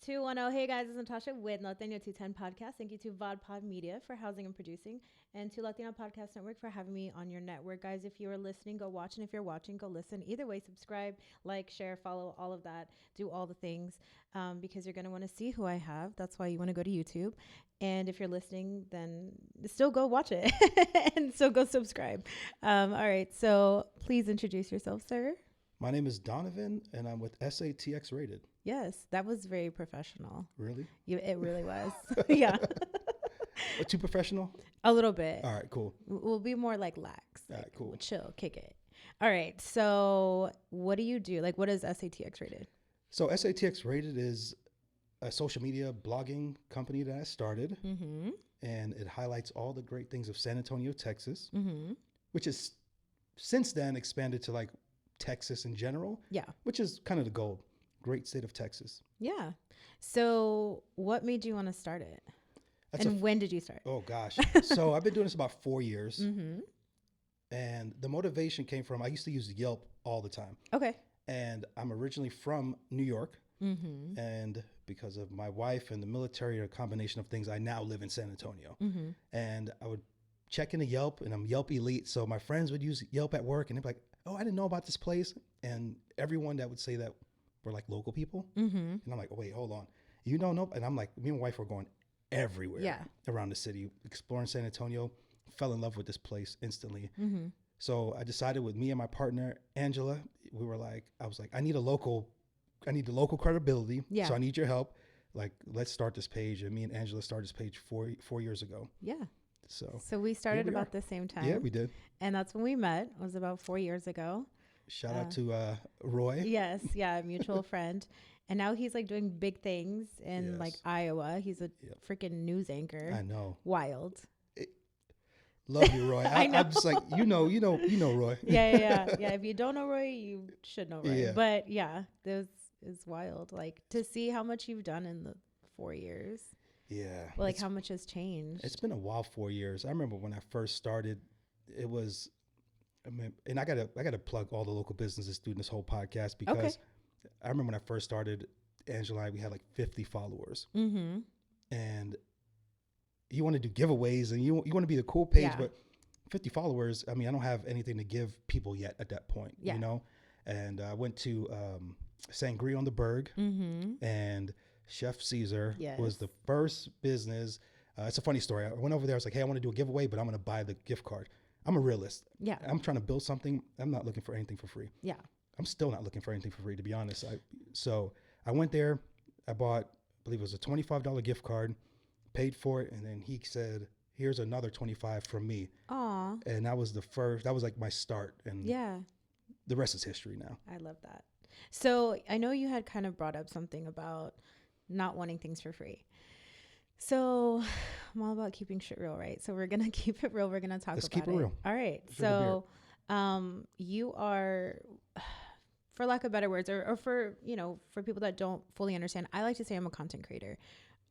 210. Hey guys, it's Natasha with Latino 210 Podcast. Thank you to VodPod Media for housing and producing, and to Latino Podcast Network for having me on your network. Guys, if you are listening, go watch, and if you're watching, go listen. Either way, subscribe, like, share, follow, all of that. Do all the things because you're going to want to see who I have. That's why you want to go to YouTube. And if you're listening, then still go watch it and still go subscribe. All right, so please introduce yourself, sir. My name is Donovan, and I'm with SATX-rated. Yes, that was very professional. Really? It really was. Yeah. Too professional? A little bit. All right, cool. We'll be more like lax. All right, cool. Chill, kick it. All right. So what do you do? Like, what is SATX-rated? So SATX-rated is a social media blogging company that I started, and it highlights all the great things of San Antonio, Texas, which is since then expanded to like Texas in general. Yeah. Which is kind of the goal. Great state of Texas. Yeah. So what made you want to start it? When did you start? Oh, gosh. So I've been doing this about 4 years. And the motivation came from, I used to use Yelp all the time. Okay. And I'm originally from New York. And because of my wife and the military, a combination of things, I now live in San Antonio. And I would check into Yelp, and I'm Yelp Elite. So my friends would use Yelp at work, and they'd be like, oh, I didn't know about this place. And everyone that would say that were like local people. And I'm like, oh, wait, hold on. You don't know? And I'm like, me and my wife were going everywhere around the city, exploring San Antonio, fell in love with this place instantly. So I decided with me and my partner, Angela, I was like, I need the local credibility. Yeah. So I need your help. Like, let's start this page. And me and Angela started this page four years ago. Yeah. So we started about the same time. Yeah, we did. And that's when we met. It was about 4 years ago. Shout out to Roy. Yes. Yeah. A mutual friend. And now he's like doing big things in like Iowa. He's a freaking news anchor. I know. Wild. Love you, Roy. I'm just like, you know, Roy. Yeah. If you don't know Roy, you should know Roy. Yeah. But yeah, this is wild. Like to see how much you've done in the 4 years. Yeah. Like how much has changed. It's been a while, 4 years. I remember when I first started, it was, and I gotta plug all the local businesses doing this whole podcast because I remember when I first started, Angela and I, we had like 50 followers. And you want to do giveaways and you want to be the cool page, but 50 followers, I mean, I don't have anything to give people yet at that point, you know? And I went to Sangria on the Berg, and Chef Caesar was the first business. It's a funny story. I went over there. I was like, hey, I want to do a giveaway, but I'm going to buy the gift card. I'm a realist. Yeah. I'm trying to build something. I'm not looking for anything for free. Yeah. I'm still not looking for anything for free, to be honest. So I went there. I bought, I believe it was a $25 gift card, paid for it. And then he said, here's another 25 from me. Aw. And that was that was like my start. And the rest is history now. I love that. So I know you had kind of brought up something about not wanting things for free. So I'm all about keeping shit real, right? So we're going to keep it real. We're going to talk about it. Let's keep it real. All right. So you are, for lack of better words, or for, for people that don't fully understand, I like to say I'm a content creator.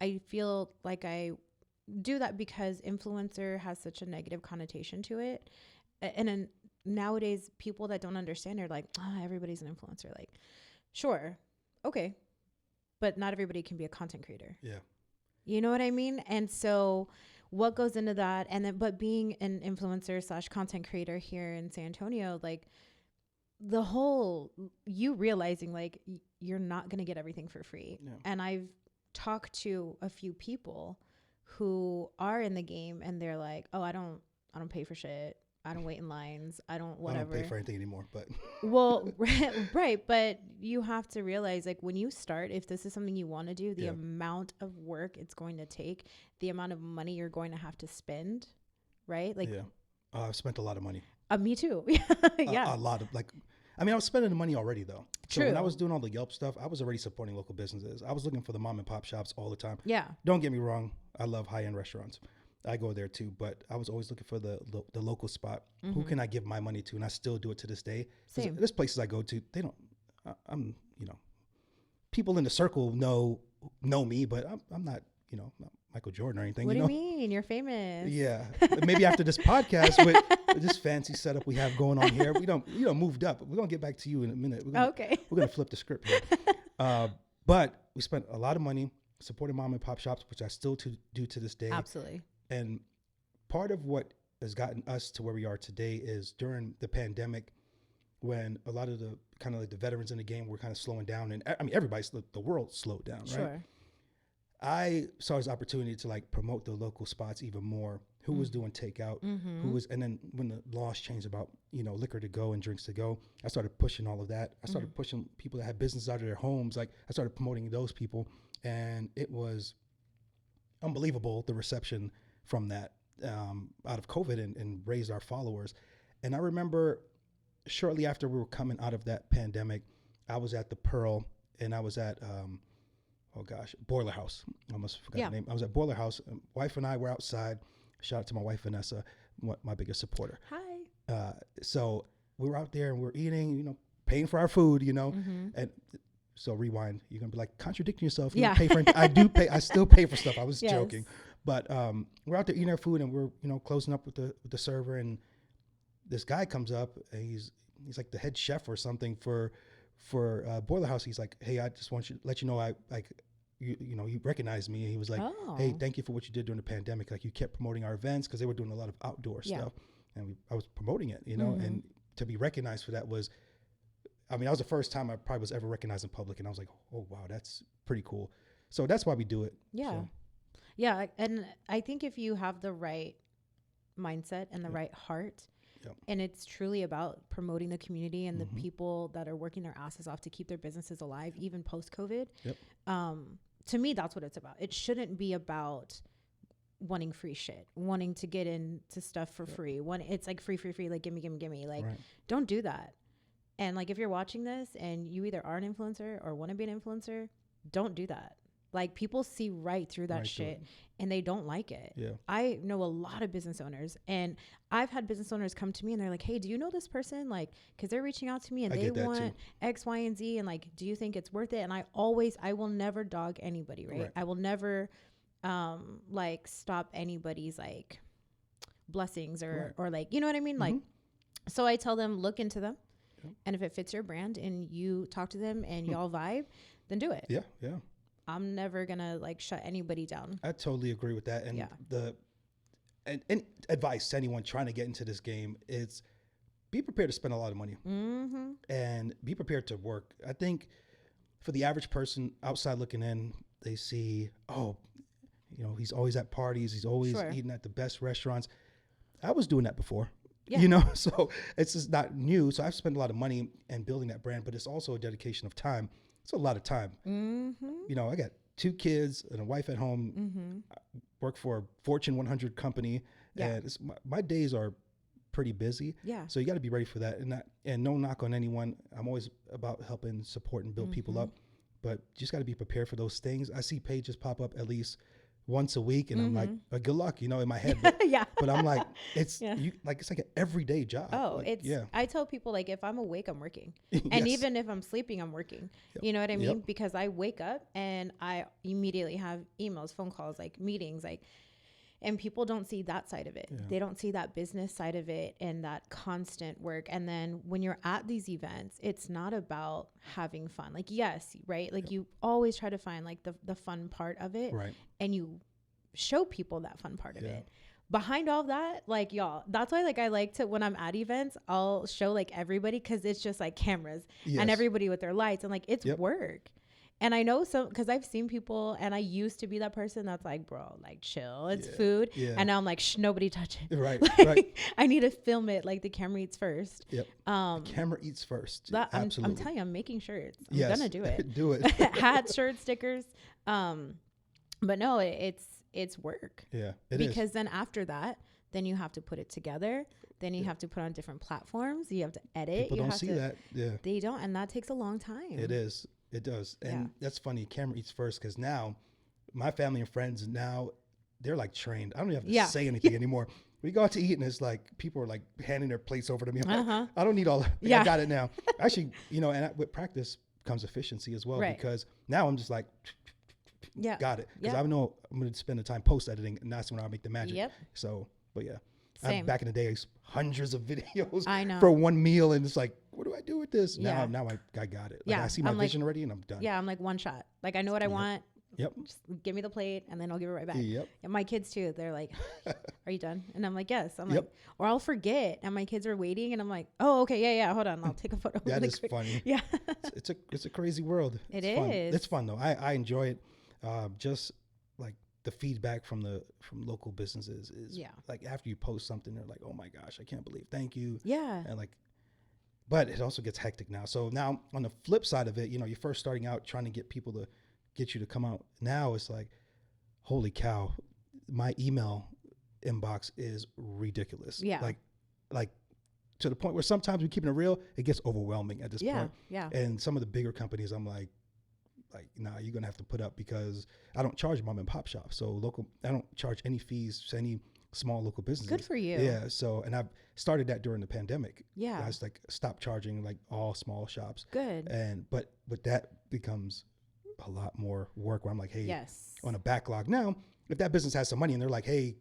I feel like I do that because influencer has such a negative connotation to it. And then nowadays, people that don't understand are like, everybody's an influencer. Like, sure. Okay. But not everybody can be a content creator. Yeah. You know what I mean? And so what goes into that? And then, but being an influencer / content creator here in San Antonio, like the whole, you realizing like you're not going to get everything for free. Yeah. And I've talked to a few people who are in the game and they're like, oh, I don't pay for shit. I don't wait in lines. I don't whatever. I don't pay for anything anymore, but. Well, right. But you have to realize like when you start, if this is something you want to do, the amount of work it's going to take, the amount of money you're going to have to spend, right? Like, I've spent a lot of money. Me too. Yeah. A lot of I was spending the money already though. True. So when I was doing all the Yelp stuff, I was already supporting local businesses. I was looking for the mom and pop shops all the time. Yeah. Don't get me wrong. I love high-end restaurants. I go there too, but I was always looking for the local spot. Who can I give my money to? And I still do it to this day. Same. There's places I go to, they don't, I'm, people in the circle know me, but I'm not, not Michael Jordan or anything. What do you mean? You're famous. Yeah. Maybe after this podcast with this fancy setup we have going on here, we don't moved up. We're going to get back to you in a minute. We're gonna flip the script here. But we spent a lot of money supporting mom and pop shops, which I still do to this day. Absolutely. And part of what has gotten us to where we are today is during the pandemic, when a lot of the kind of like the veterans in the game were kind of slowing down, and I mean the world slowed down, Sure. right? I saw this opportunity to like promote the local spots even more. Who was doing takeout? Who was, and then when the laws changed about liquor to go and drinks to go, I started pushing all of that. I started pushing people that had business out of their homes. Like I started promoting those people, and it was unbelievable the reception from that out of COVID and raised our followers. And I remember shortly after we were coming out of that pandemic, I was at the Pearl and I was at Boiler House. I almost forgot the name. I was at Boiler House. Wife and I were outside. Shout out to my wife, Vanessa, my biggest supporter. Hi. So we were out there and we were eating, paying for our food, and so rewind. You're going to be like contradicting yourself. You don't pay for I do pay. I still pay for stuff. I was joking. But we're out there eating our food and we're, closing up with the server, and this guy comes up and he's like the head chef or something for Boiler House. He's like, hey, I just want to let you know you recognize me. And he was like, hey, thank you for what you did during the pandemic. Like you kept promoting our events because they were doing a lot of outdoor stuff, and I was promoting it, and to be recognized for that was, that was the first time I probably was ever recognized in public, and I was like, oh wow, that's pretty cool. So that's why we do it. Yeah. So. Yeah. And I think if you have the right mindset and the right heart, and it's truly about promoting the community and the people that are working their asses off to keep their businesses alive, even post-COVID. To me, that's what it's about. It shouldn't be about wanting free shit, wanting to get into stuff for free. It's like free, like gimme. Like, don't do that. And like, if you're watching this and you either are an influencer or want to be an influencer, don't do that. Like, people see right through that shit and they don't like it. Yeah. I know a lot of business owners, and I've had business owners come to me and they're like, hey, do you know this person? Like, cause they're reaching out to me and they want X, Y, and Z. And like, do you think it's worth it? And I will never dog anybody. Right. I will never, like stop anybody's like blessings or like, you know what I mean? Like, so I tell them, look into them. And if it fits your brand and you talk to them and y'all vibe, then do it. Yeah. Yeah. I'm never gonna like shut anybody down. I totally agree with that. And and advice to anyone trying to get into this game is be prepared to spend a lot of money and be prepared to work. I think for the average person outside looking in, they see, he's always at parties. He's always eating at the best restaurants. I was doing that before. So it's just not new. So I've spent a lot of money in building that brand, but it's also a dedication of time. It's a lot of time. I got 2 kids and a wife at home. I work for a Fortune 100 company, and my days are pretty busy. Yeah. So you got to be ready for that. And no knock on anyone. I'm always about helping support and build people up, but you just got to be prepared for those things. I see pages pop up at least once a week, and I'm like, good luck, in my head. But, but I'm like, it's it's like an everyday job. Oh, like, I tell people, like, if I'm awake, I'm working. And even if I'm sleeping, I'm working. You know what I mean? Because I wake up and I immediately have emails, phone calls, like meetings, like, and people don't see that side of it. They don't see that business side of it and that constant work. And then when you're at these events, it's not about having fun. Like, yes, right? Like you always try to find like the fun part of it. Right. And you show people that fun part of it. Behind all that, like, y'all, that's why, like, I like to, when I'm at events, I'll show like everybody, because it's just like cameras and everybody with their lights, and like, it's work. And I know because I've seen people, and I used to be that person that's like, bro, like, chill, it's food. Yeah. And now I'm like, shh, nobody touch it. Right, like, I need to film it. Like, the camera eats first. Yep. The camera eats first. Absolutely. I'm telling you, I'm making shirts. I'm gonna do it. Do it. Hats, shirts, stickers. But no, it's work. Yeah, because then after that, then you have to put it together. Then you have to put on different platforms. You have to edit. People don't see that. Yeah. They don't, and that takes a long time. It is. It does. And that's funny. Camera eats first, because now my family and friends, now they're like trained. I don't even have to say anything anymore. We go out to eat and it's like people are like handing their plates over to me. I'm like, I don't need all that. I got it now. Actually, and with practice comes efficiency as well, because now I'm just like, got it. Because I know I'm going to spend the time post editing, and that's when I'll make the magic. Yep. So, but yeah. Same. Back in the day, it's hundreds of videos I know. for one meal, and it's like, what do I do with this? Yeah. Now I got it. Like, Yeah, I see my I'm like- vision already, and I'm done. Yeah, I'm like one shot. Like I know what I want. Yep. Just give me the plate and then I'll give it right back. Yep. And my kids too, they're like, are you done? And I'm like, yes. I'm Yep. like, or I'll forget and my kids are waiting and I'm like, oh, okay. Yeah. Hold on. I'll take a photo. That really is quick. funny. Yeah. It's a crazy world. It It's fun. is. It's fun though. I enjoy it. Just like the feedback from local businesses is like after you post something, they're like, oh my gosh, I can't believe, thank you. Yeah. And like, but it also gets hectic now. So now on the flip side of it, you know, you're first starting out trying to get people to get you to come out. Now it's like, holy cow, my email inbox is ridiculous. Yeah. Like to the point where sometimes we keeping it real, it gets overwhelming at this point. Yeah. And some of the bigger companies, I'm like, nah, you're gonna have to put up, because I don't charge mom and pop shops. So I don't charge any fees to any small local businesses. Good for you. Yeah. So, and I've started that during the pandemic. Yeah. I was like, stop charging like all small shops. Good. But that becomes a lot more work where I'm like, hey, Yes. on a backlog. Now, if that business has some money and they're like, hey,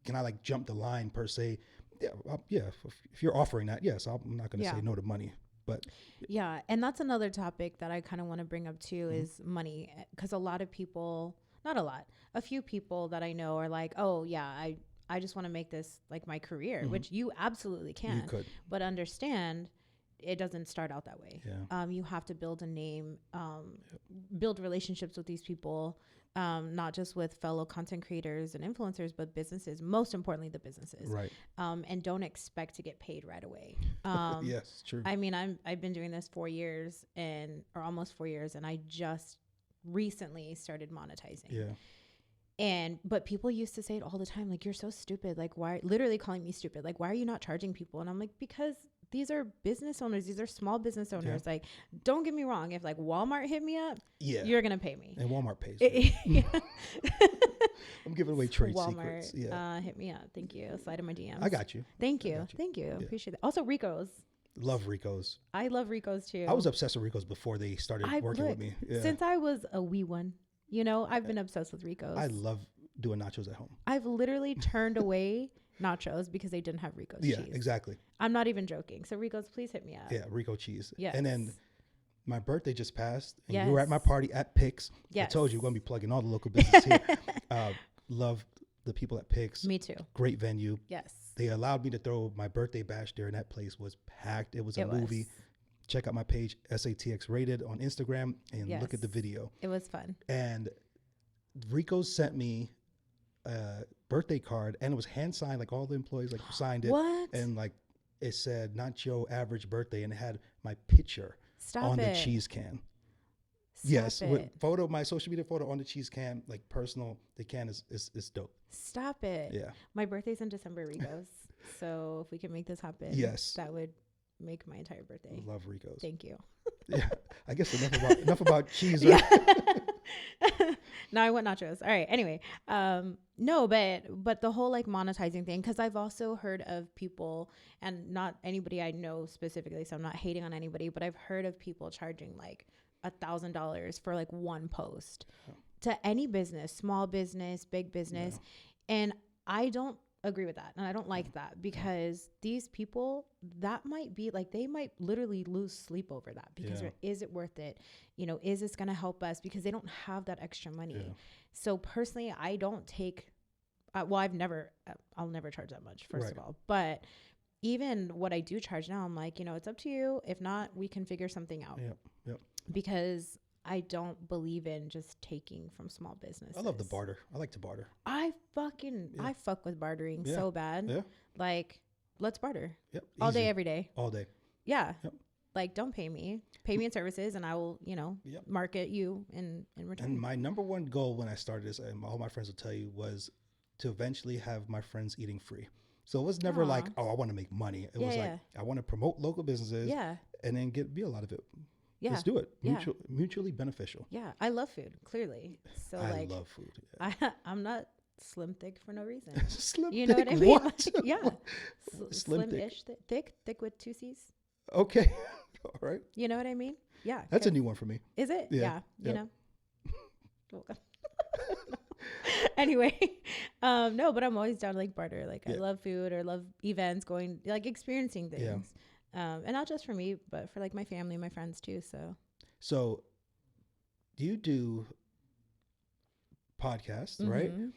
can I like jump the line per se? Yeah. If you're offering that, yes, I'm not going to say no to money. But yeah, and that's another topic that I kind of want to bring up too is money, because a lot of people, not a lot, a few people that I know are like, oh yeah, I just want to make this like my career, which you absolutely can. you could. But understand, it doesn't start out that way. Yeah. You have to build a name, build relationships with these people, not just with fellow content creators and influencers, but businesses, most importantly, the businesses. Right. And don't expect to get paid right away. Yes, true. I mean, I've been doing this 4 years or almost 4 years, and I just recently started monetizing. Yeah. But people used to say it all the time, like, you're so stupid. Like, why, literally calling me stupid. Like, why are you not charging people? And I'm like, because these are business owners. These are small business owners. Yeah. Like, don't get me wrong. If like Walmart hit me up, Yeah. you're going to pay me. And Walmart pays. Yeah. I'm giving away trade Walmart, secrets. Yeah. hit me up. Thank you. Slide in my DMs. I got you. Thank you. got you. Thank you. Yeah. Appreciate that. Also, Rico's. Love Rico's. I love Rico's too. I was obsessed with Rico's before they started working with me. Yeah. Since I was a wee one, you know, I've been obsessed with Rico's. I love doing nachos at home. I've literally turned away nachos because they didn't have Rico's cheese. Yeah, exactly. I'm not even joking. So Rico's, please hit me up. Yeah, Rico cheese. Yes. And then my birthday just passed, and Yes. you were at my party at Pix. Yes. I told you we're going to be plugging all the local business here. Love the people at Pix. Me too. Great venue. Yes. They allowed me to throw my birthday bash there, and that place was packed. It was a movie. Was. Check out my page, SATX-rated on Instagram, and Yes. look at the video. It was fun. And Rico sent me a birthday card, and it was hand signed, like all the employees like signed it. What? And like it said, not your average birthday, and it had my picture on the cheese can. Yes, with my social media photo on the cheese can, like personal. The can is dope. Stop it. Yeah. My birthday's in December, Rico's. So if we can make this happen, yes, that would make my entire birthday. Love Rico's. Thank you. Yeah, I guess enough about cheese. Right? Yeah. Now I want nachos. All right. Anyway, no, but the whole like monetizing thing, because I've also heard of people, and not anybody I know specifically, so I'm not hating on anybody, but I've heard of people charging like $1,000 for like one post to any business, small business, big business, and I don't agree with that, and I don't like that, because these people, that might be like, they might literally lose sleep over that, because is it worth it? You know, is this going to help us? Because they don't have that extra money. So personally, I don't take well, I'll never charge that much, first of all, but even what I do charge now, I'm like, you know, it's up to you. If not, we can figure something out. Yep. Because I don't believe in just taking from small businesses. I love the barter. I like to barter. I fuck with bartering so bad. Yeah. Like, let's barter. Yep. All Easy. day, every day. All day. Yeah. Yep. Like, don't pay me. Pay me in services, and I will, you know, market you in return. And my number one goal when I started this, and all my friends will tell you, was to eventually have my friends eating free. So it was never like, oh, I want to make money. It was like, I want to promote local businesses and then be a lot of it. Yeah. Let's do it. Mutually beneficial. Yeah. I love food, clearly. So I like, love food. Yeah. I'm not slim thick for no reason. Slim you know thick, what I mean? what? Like, yeah. Slim-ish. Thick with 2 C's. Okay. All right. You know what I mean? Yeah. That's a new one for me. Is it? Yeah. You know. Anyway, no, but I'm always down to like barter. Like I Yeah. love food or love events, going like experiencing Yeah. things. And not just for me, but for like my family, my friends too. So you do podcasts, right? Mhm.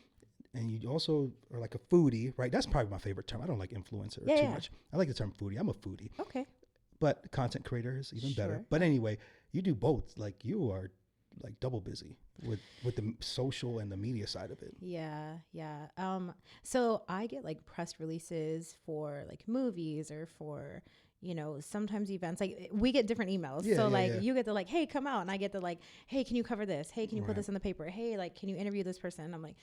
And you also are like a foodie, right? That's probably my favorite term. I don't like influencer Yeah, too yeah. much. I like the term foodie. I'm a foodie, Okay. but content creator is even better. Sure. But anyway, you do both. Like you are like double busy with the social and the media side of it. Yeah, yeah. So I get like press releases for like movies or for, sometimes events. Like we get different emails. Yeah, So yeah, like yeah. you get the like, hey, come out, and I get the like, hey, can you cover this? Hey, can you put Right. this in the paper? Hey, like, can you interview this person? I'm like,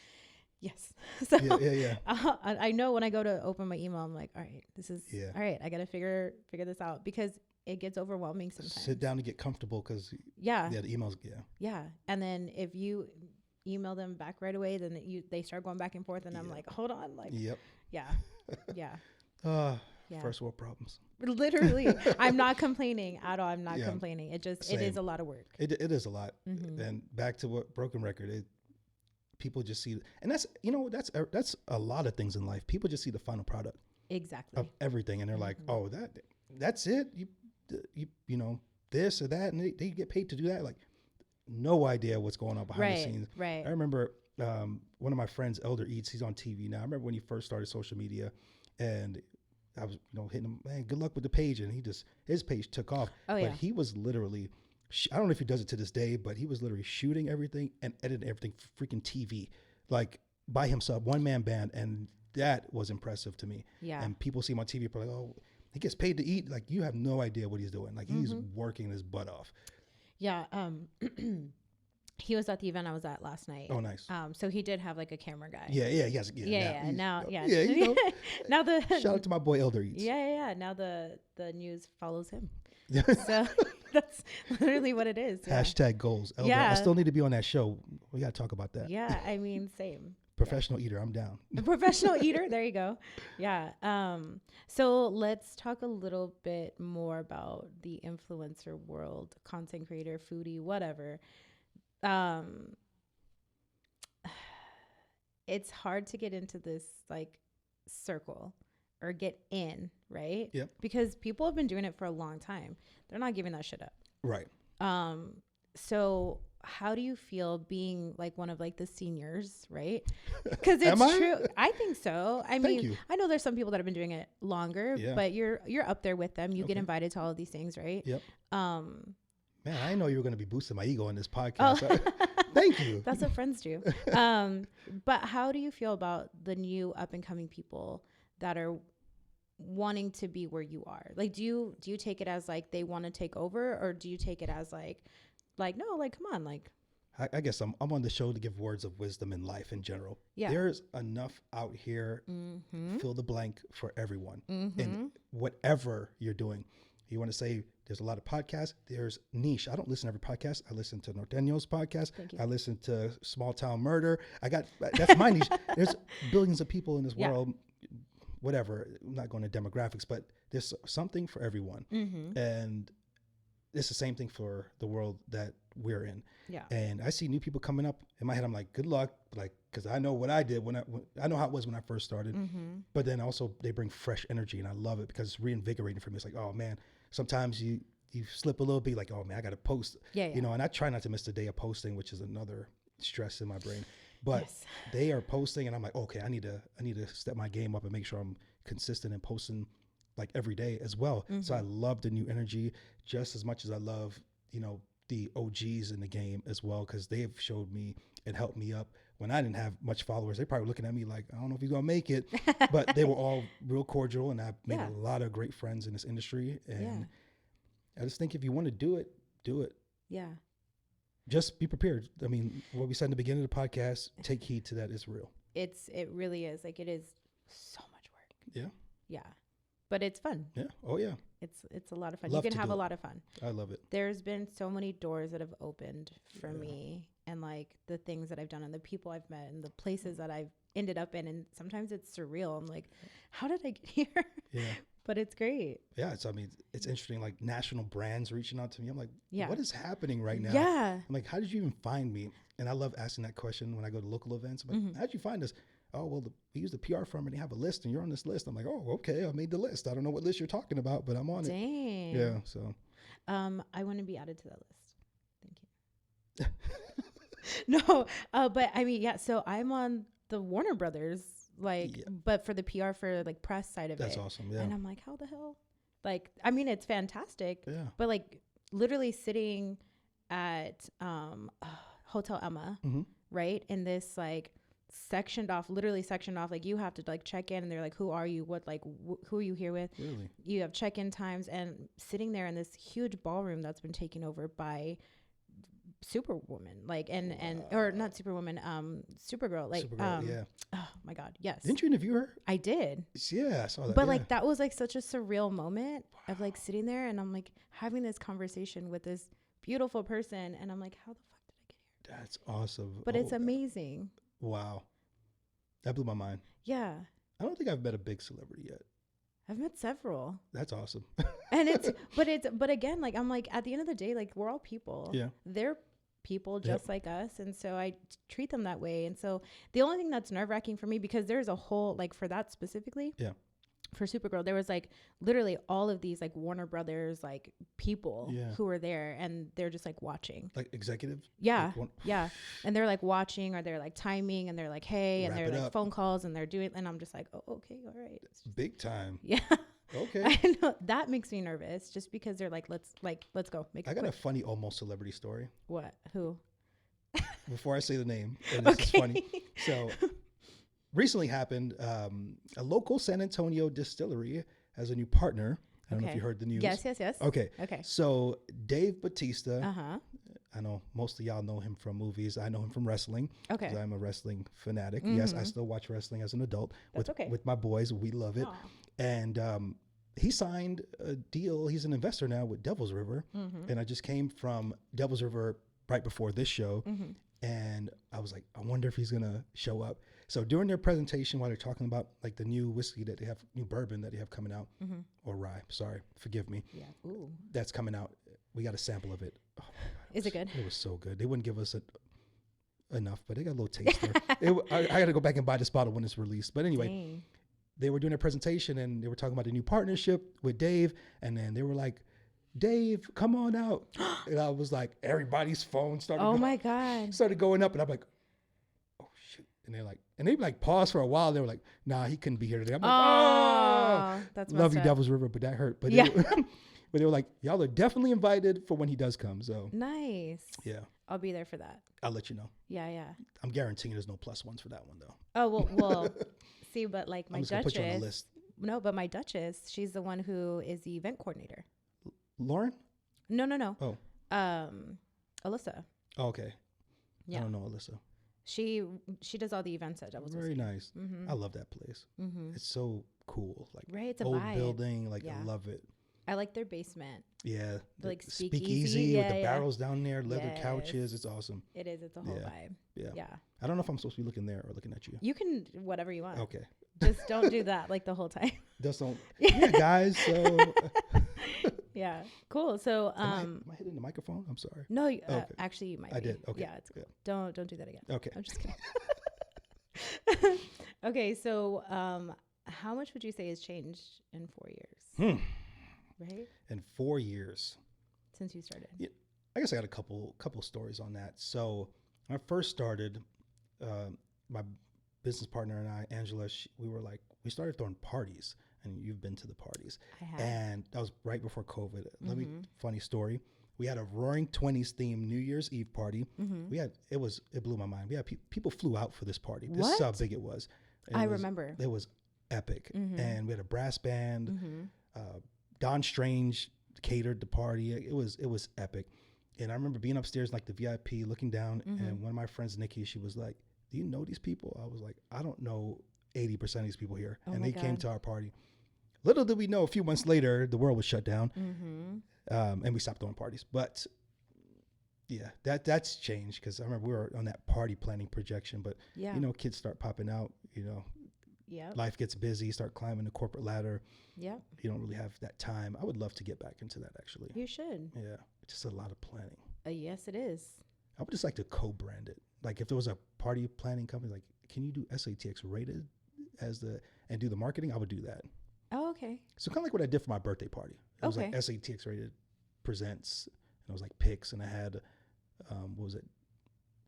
yes. So Yeah, yeah, yeah. I know when I go to open my email, I'm like, all right, this is Yeah. all right. I got to figure this out because it gets overwhelming sometimes. Sit down and get comfortable because Yeah. the emails. Yeah. Yeah. And then if you email them back right away, then they start going back and forth, and I'm Yeah. like, hold on, like, Yep. yeah, yeah, yeah. First world problems. Literally, I'm not complaining at all. I'm not Yeah. complaining. It is Same. a lot of work. It is a lot. Mhm. And back to what broken record. People just see, and that's that's a lot of things in life. People just see the final product Exactly. of everything, and they're like, Mhm. oh, that's it. You know this or that, and they get paid to do that. Like, no idea what's going on behind the scenes. Right. I remember one of my friends, Elder Eats. He's on TV now. I remember when he first started social media, and I was hitting him, man, good luck with the page, and his page took off. Oh, but yeah. he was literally, I don't know if he does it to this day, but he was literally shooting everything and editing everything for freaking TV, like by himself, one man band, and that was impressive to me. Yeah. And people see him on TV, like, oh, he gets paid to eat. Like, you have no idea what he's doing. Like, he's working his butt off. Yeah. He was at the event I was at last night. Oh, nice. So he did have like a camera guy. Yeah, yes, Yeah. Now, yeah. Yeah, Now shout out to my boy Elder Eats. Yeah. Now the news follows him. So that's literally what it is. Yeah. Hashtag goals. Elder, Yeah. I still need to be on that show. We got to talk about that. Yeah. I mean, same. Professional eater, I'm down. A professional eater. There you go. Yeah. So let's talk a little bit more about the influencer world, content creator, foodie, whatever. It's hard to get into this like circle or get in, right? Yep. Because people have been doing it for a long time. They're not giving that shit up. Right. So how do you feel being like one of like the seniors, right? Because it's Am I? true. I think so. I Thank mean, you. I know there's some people that have been doing it longer, Yeah. but you're up there with them. You get Okay. invited to all of these things, right? Yep. Um, Man, I didn't know you were going to be boosting my ego in this oh, podcast. Thank you. that's what friends do. But how do you feel about the new up and coming people that are wanting to be where you are? Like, do you take it as like they want to take over, or do you take it as like no, like come on, like I guess I'm on the show to give words of wisdom in life in general. yeah. There's enough out here, Mm-hmm. fill the blank, for everyone. Mm-hmm. And whatever you're doing, you want to say there's a lot of podcasts. There's niche. I don't listen to every podcast. I listen to Norteño's podcast. Thank you. I listen to Small Town Murder. That's my niche. There's billions of people in this Yeah. world. Whatever. I'm not going to demographics, but there's something for everyone. Mm-hmm. And it's the same thing for the world that we're in. Yeah. And I see new people coming up in my head. I'm like, good luck. Like, cause I know what I did when I know how it was when I first started, Mm-hmm. but then also they bring fresh energy and I love it because it's reinvigorating for me. It's like, oh man, sometimes you slip a little bit, like, oh man, I got to post, Yeah. and I try not to miss the day of posting, which is another stress in my brain, but Yes. they are posting and I'm like, okay, I need to step my game up and make sure I'm consistent and posting like every day as well. So I love the new energy just as much as I love, the OGs in the game as well, because they have showed me and helped me up when I didn't have much followers. They probably looking at me like, I don't know if you're gonna make it, but they were all real cordial, and I've made Yeah. a lot of great friends in this industry. And Yeah. I just think if you want to do it, do it. Yeah. Just be prepared. I mean, what we said in the beginning of the podcast, take heed to that. It's real. It really is. Like, it is so much work. Yeah. Yeah. But it's fun. Yeah. Oh yeah. It's a lot of fun. Love You to can have do a it. lot of fun. I love it. There's been so many doors that have opened for Yeah. me, and like the things that I've done and the people I've met and the places that I've ended up in. And sometimes it's surreal. I'm like, how did I get here? Yeah. But it's great. Yeah, I mean, it's interesting. Like national brands reaching out to me. I'm like, Yeah. what is happening right now? Yeah. I'm like, how did you even find me? And I love asking that question when I go to local events. I'm like, how'd you find us? Oh, well, we use the PR firm and they have a list and you're on this list. I'm like, oh, okay, I made the list. I don't know what list you're talking about, but I'm on it. Dang. Yeah, so. I want to be added to that list. Thank you. No, but I mean, yeah, so I'm on the Warner Brothers, like, but for the PR, for like press side of it. That's awesome, yeah. And I'm like, how the hell? Like, I mean, it's fantastic. Yeah. But like literally sitting at Hotel Emma, right? In this like literally sectioned off, like you have to like check in and they're like, who are you? What, like, who are you here with? Really? You have check-in times, and sitting there in this huge ballroom that's been taken over by Superwoman, like, or not Superwoman, Supergirl, like, Supergirl, yeah. Oh my God, yes. Didn't you interview her? I did. Yeah, I saw that. But like that was like such a surreal moment of like sitting there and I'm like having this conversation with this beautiful person, and I'm like, how the fuck did I get here? That's awesome. But it's amazing. Wow, that blew my mind. Yeah. I don't think I've met a big celebrity yet. I've met several. That's awesome. And but again, like, I'm like, at the end of the day, like, we're all people. Yeah. They're people just like us. And so I treat them that way. And so the only thing that's nerve wracking for me, because there's a whole, like, for that specifically. Yeah. For Supergirl, there was like literally all of these like Warner Brothers like people who were there, and they're just like watching, like executives. Yeah. Like yeah. And they're like watching, or they're like timing, and they're like, hey, and they're like phone calls, and they're doing, and I'm just like, oh, okay, all right. Big time. Yeah. Okay. I know that makes me nervous, just because they're like, let's go. I got a funny almost celebrity story. What? Who? Before I say the name, and this is funny. So recently happened, a local San Antonio distillery has a new partner. I don't know if you heard the news. Yes. Okay. So Dave Bautista. Uh-huh. I know most of y'all know him from movies. I know him from wrestling. Okay. I'm a wrestling fanatic. Yes, I still watch wrestling as an adult with my boys. We love it. Aww. And he signed a deal. He's an investor now with Devil's River. And I just came from Devil's River right before this show. And I was like, I wonder if he's going to show up. So during their presentation, while they're talking about like the new whiskey that they have, new bourbon that they have coming out, or rye, sorry, forgive me. Yeah. Ooh. That's coming out. We got a sample of it. Oh my God, Is it good? It was so good. They wouldn't give us enough, but they got a little taster. I got to go back and buy this bottle when it's released. But anyway, they were doing a presentation and they were talking about the new partnership with Dave. And then they were like, Dave, come on out. And I was like, everybody's phone started. Oh my God. Started going up, and I'm like, oh shoot. And they like paused for a while. They were like, nah, he couldn't be here today. I'm like, oh, that's love you, Devil's River, but that hurt. But but they were like, y'all are definitely invited for when he does come. So nice. Yeah. I'll be there for that. I'll let you know. Yeah. I'm guaranteeing there's no +1s for that one though. Oh well. See, but like my Duchess. Put you on the list. No, but my Duchess, she's the one who is the event coordinator. Lauren? No. Oh. Alyssa. Oh, okay. Yeah. I don't know Alyssa. She does all the events at Devil's Very Whiskey. nice. I love that place. It's so cool. Like right, it's a old vibe. Building. Like I love it. I like their basement. Yeah. The, like speakeasy with the barrels down there, leather couches. It's awesome. It is. It's a whole vibe. Yeah. I don't know if I'm supposed to be looking there or looking at you. You can whatever you want. Okay. Just don't do that like the whole time. Just don't. Yeah, guys. So. Yeah. Cool. So. Am I hitting the microphone? I'm sorry. No. Okay. Actually, you might. I did. Okay. Yeah. It's cool. Yeah. Don't do that again. Okay. I'm just kidding. Okay. So, how much would you say has changed in 4 years? Right. In 4 years. Since you started. Yeah. I guess I got a couple stories on that. So when I first started, my business partner and I, Angela, we started throwing parties, and you've been to the parties. I have. And that was right before COVID. Funny story. We had a Roaring 20s themed New Year's Eve party. It blew my mind. We had people flew out for this party. This is how big it was. I remember. It was epic. And we had a brass band. Don Strange catered the party. It was epic. And I remember being upstairs like the VIP, looking down, and one of my friends, Nikki, she was like, do you know these people? I was like, I don't know 80% of these people here. And they came to our party. Little did we know, a few months later, the world was shut down, and we stopped throwing parties. But yeah, that's changed, because I remember we were on that party planning projection. But, kids start popping out, Yep. Life gets busy, start climbing the corporate ladder. Yep. You don't really have that time. I would love to get back into that, actually. You should. Yeah. Just a lot of planning. Yes, it is. I would just like to co-brand it. Like if there was a party planning company, like, can you do SATX-rated and do the marketing? I would do that. Oh, okay. So kind of like what I did for my birthday party. It was Okay. like SATX-rated presents, and it was like picks, and I had, what was it?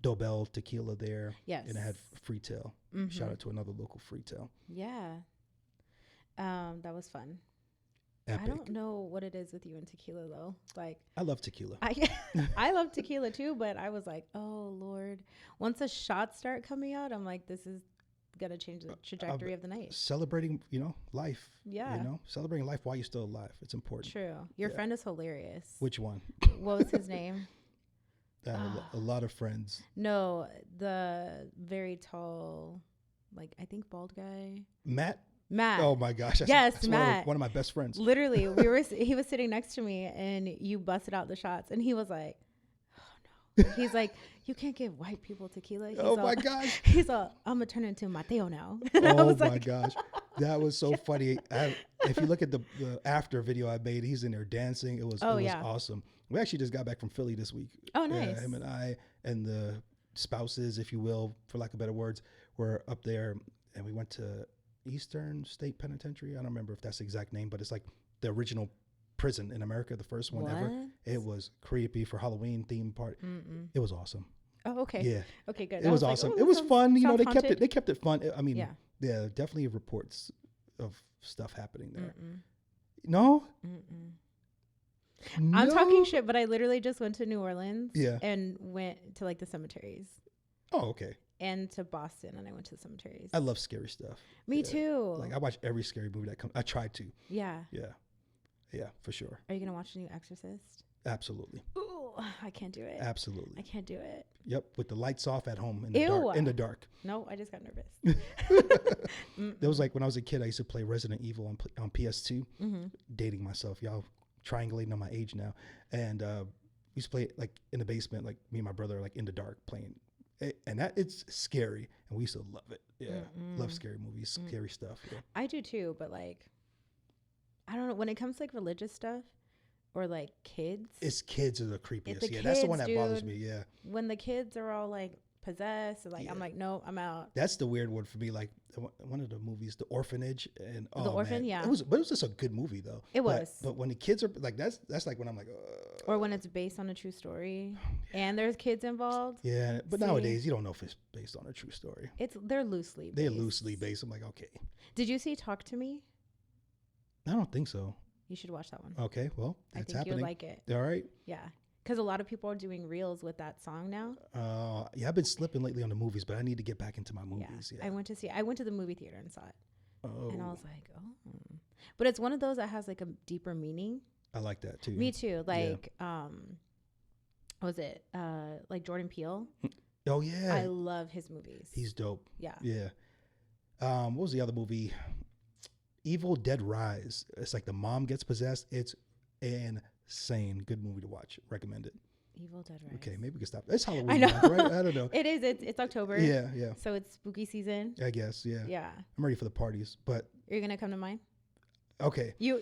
Dobel tequila there. Yes. And I had Freetail. Mm-hmm. Shout out to another local Freetail. Yeah. That was fun. Epic. I don't know what it is with you and tequila though. Like I love tequila. I love tequila too, but I was like, oh Lord. Once the shots start coming out, I'm like, this is gonna change the trajectory of the night. Celebrating, life. Yeah. Celebrating life while you're still alive. It's important. True. Your friend is hilarious. Which one? What was his name? A lot of friends. No, the very tall, like I think bald guy. Matt. Matt. Oh my gosh. Yes, Matt. One of my best friends. Literally, he was sitting next to me and you busted out the shots and he was like, oh no. He's like, you can't give white people tequila. Oh my gosh. He's all, I'm gonna turn into Mateo now. Oh my gosh. That was so funny. If you look at the after video I made, he's in there dancing. It was awesome. We actually just got back from Philly this week. Oh, nice. Yeah, him and I and the spouses, if you will, for lack of better words, were up there and we went to Eastern State Penitentiary. I don't remember if that's the exact name, but it's like the original prison in America, the first one ever. It was creepy for Halloween theme party. It was awesome. Oh, okay. Yeah. Okay, good. It was awesome. It was fun. They kept it fun. I mean, yeah, definitely reports of stuff happening there. No? No? I'm talking shit, but I literally just went to New Orleans and went to like the cemeteries. Oh, okay. And to Boston, and I went to the cemeteries. I love scary stuff. Me too. Like I watch every scary movie that comes. I try to. Yeah. Yeah, for sure. Are you gonna watch the new Exorcist? Absolutely. Ooh, I can't do it. Absolutely. I can't do it. Yep, with the lights off at home in the dark. No, I just got nervous. There was like when I was a kid, I used to play Resident Evil on PS2. Dating myself, y'all triangulating on my age now, and we used to play it like in the basement, like me and my brother, like in the dark playing. And that it's scary, and we used to love it. Yeah, love scary movies, scary stuff. Yeah. I do too, but like, I don't know when it comes to like religious stuff or like kids. It's kids are the creepiest. Kids, that's the one that bothers me. Yeah, when the kids are all like possessed, like I'm like, no, I'm out. That's the weird one for me. Like one of the movies, The Orphanage, and The Orphan, yeah, it was just a good movie though. It was, but when the kids are like, that's like when I'm like, or when it's based on a true story and there's kids involved. Yeah, but nowadays you don't know if it's based on a true story. They're loosely based. I'm like, okay. Did you see Talk to Me? I don't think so. You should watch that one. Okay, well, I think you'll like it. All right. Yeah. Because a lot of people are doing reels with that song now. Yeah, I've been slipping lately on the movies, but I need to get back into my movies. Yeah. I went to the movie theater and saw it. Oh. And I was like, oh. But it's one of those that has like a deeper meaning. I like that too. Me too. Like, what was it? Like Jordan Peele. Oh yeah. I love his movies. He's dope. Yeah. Yeah. What was the other movie? Evil Dead Rise. It's like the mom gets possessed. It's insane. Good movie to watch. Recommend it. Evil Dead Rise. Okay, maybe we can stop. It's Halloween, I know. month, right? I don't know. It is. It's October. Yeah. So it's spooky season. I guess. Yeah. Yeah. I'm ready for the parties, but. You're gonna come to mine. Okay. You.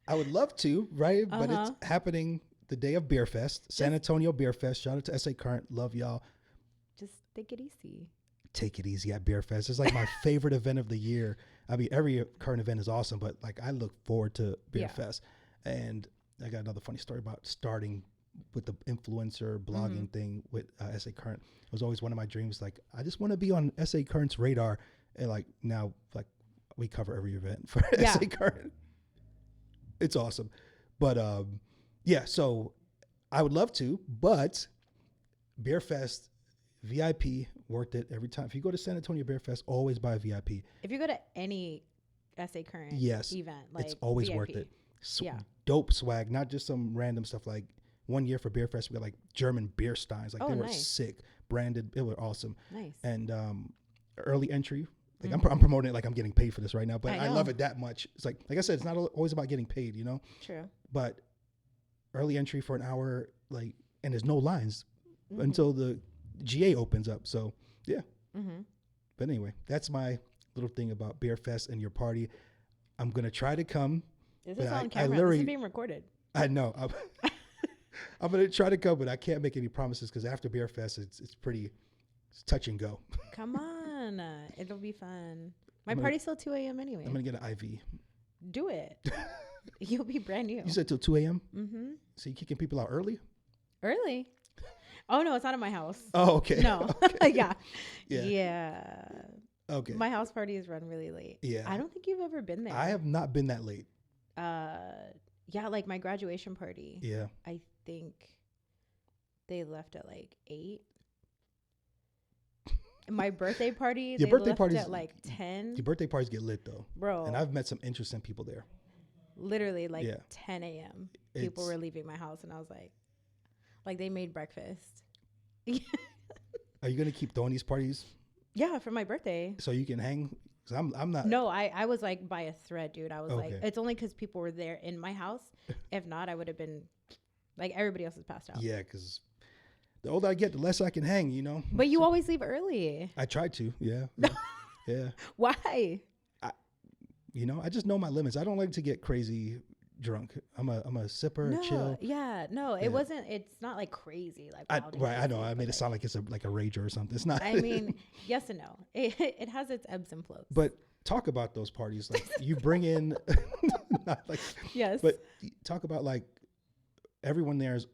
I would love to, right? But it's happening the day of Beer Fest, San Antonio Beer Fest. Shout out to SA Current. Love y'all. Just take it easy. Take it easy at Beer Fest. It's like my favorite event of the year. I mean, every current event is awesome, but like I look forward to Beer Fest. And I got another funny story about starting with the influencer blogging thing with SA Current. It was always one of my dreams. Like, I just want to be on SA Current's radar. And like now, like we cover every event for SA Current. It's awesome. But yeah, so I would love to, but Beer Fest VIP, worth it every time. If you go to San Antonio Beer Fest, always buy a VIP. If you go to any SA Current event, like it's always VIP. worth it. Dope swag, not just some random stuff. Like one year for Beer Fest, we got like German beer steins. Like they were sick, branded. It was awesome. Nice. And early entry. Like I'm promoting it like I'm getting paid for this right now, but I love it that much. It's like I said, it's not always about getting paid, you know? True. But early entry for an hour, like, and there's no lines until the GA opens up. So Yeah. Mm-hmm. But anyway, that's my little thing about Beer Fest and your party. I'm going to try to come. This is but on I camera. literally, This is being recorded. I know. I'm going to try to come, but I can't make any promises because after Beer Fest, it's pretty touch and go. Come on. It'll be fun. My party's till 2 a.m. anyway. I'm going to get an IV. Do it. You'll be brand new. You said till 2 a.m.? Mm-hmm. So you kicking people out early? Early? Oh, no, it's not at my house. Oh, okay. No. Okay. Yeah. Yeah. Yeah. Okay. My house parties run really late. Yeah. I don't think you've ever been there. I have not been that late. Yeah, like my graduation party. Yeah. I think they left at like 8. My birthday party, Your they birthday left parties at like 10. Your birthday parties get lit though. Bro. And I've met some interesting people there. Literally like Yeah. 10 a.m. People were leaving my house and I was like they made breakfast. Are you going to keep throwing these parties Yeah, for my birthday. so you can hang? Cause I'm not. No, I was like by a thread, dude. I was like, Okay. it's only because people were there in my house. If not, I would have been like everybody else is passed out. Yeah, because the older I get, the less I can hang, you know? But you always leave early. I try to. Yeah. Yeah. Why? You know, I just know my limits. I don't like to get crazy drunk. I'm a sipper, chill. Yeah, no, Yeah. it wasn't. It's not like crazy. Like wild and Right, I know. crazy, I made it but, sound like it's like a rager or something. It's not. I mean, yes and no. It has its ebbs and flows. But talk about those parties. Like you bring in, not like, yes. but talk about like everyone there is,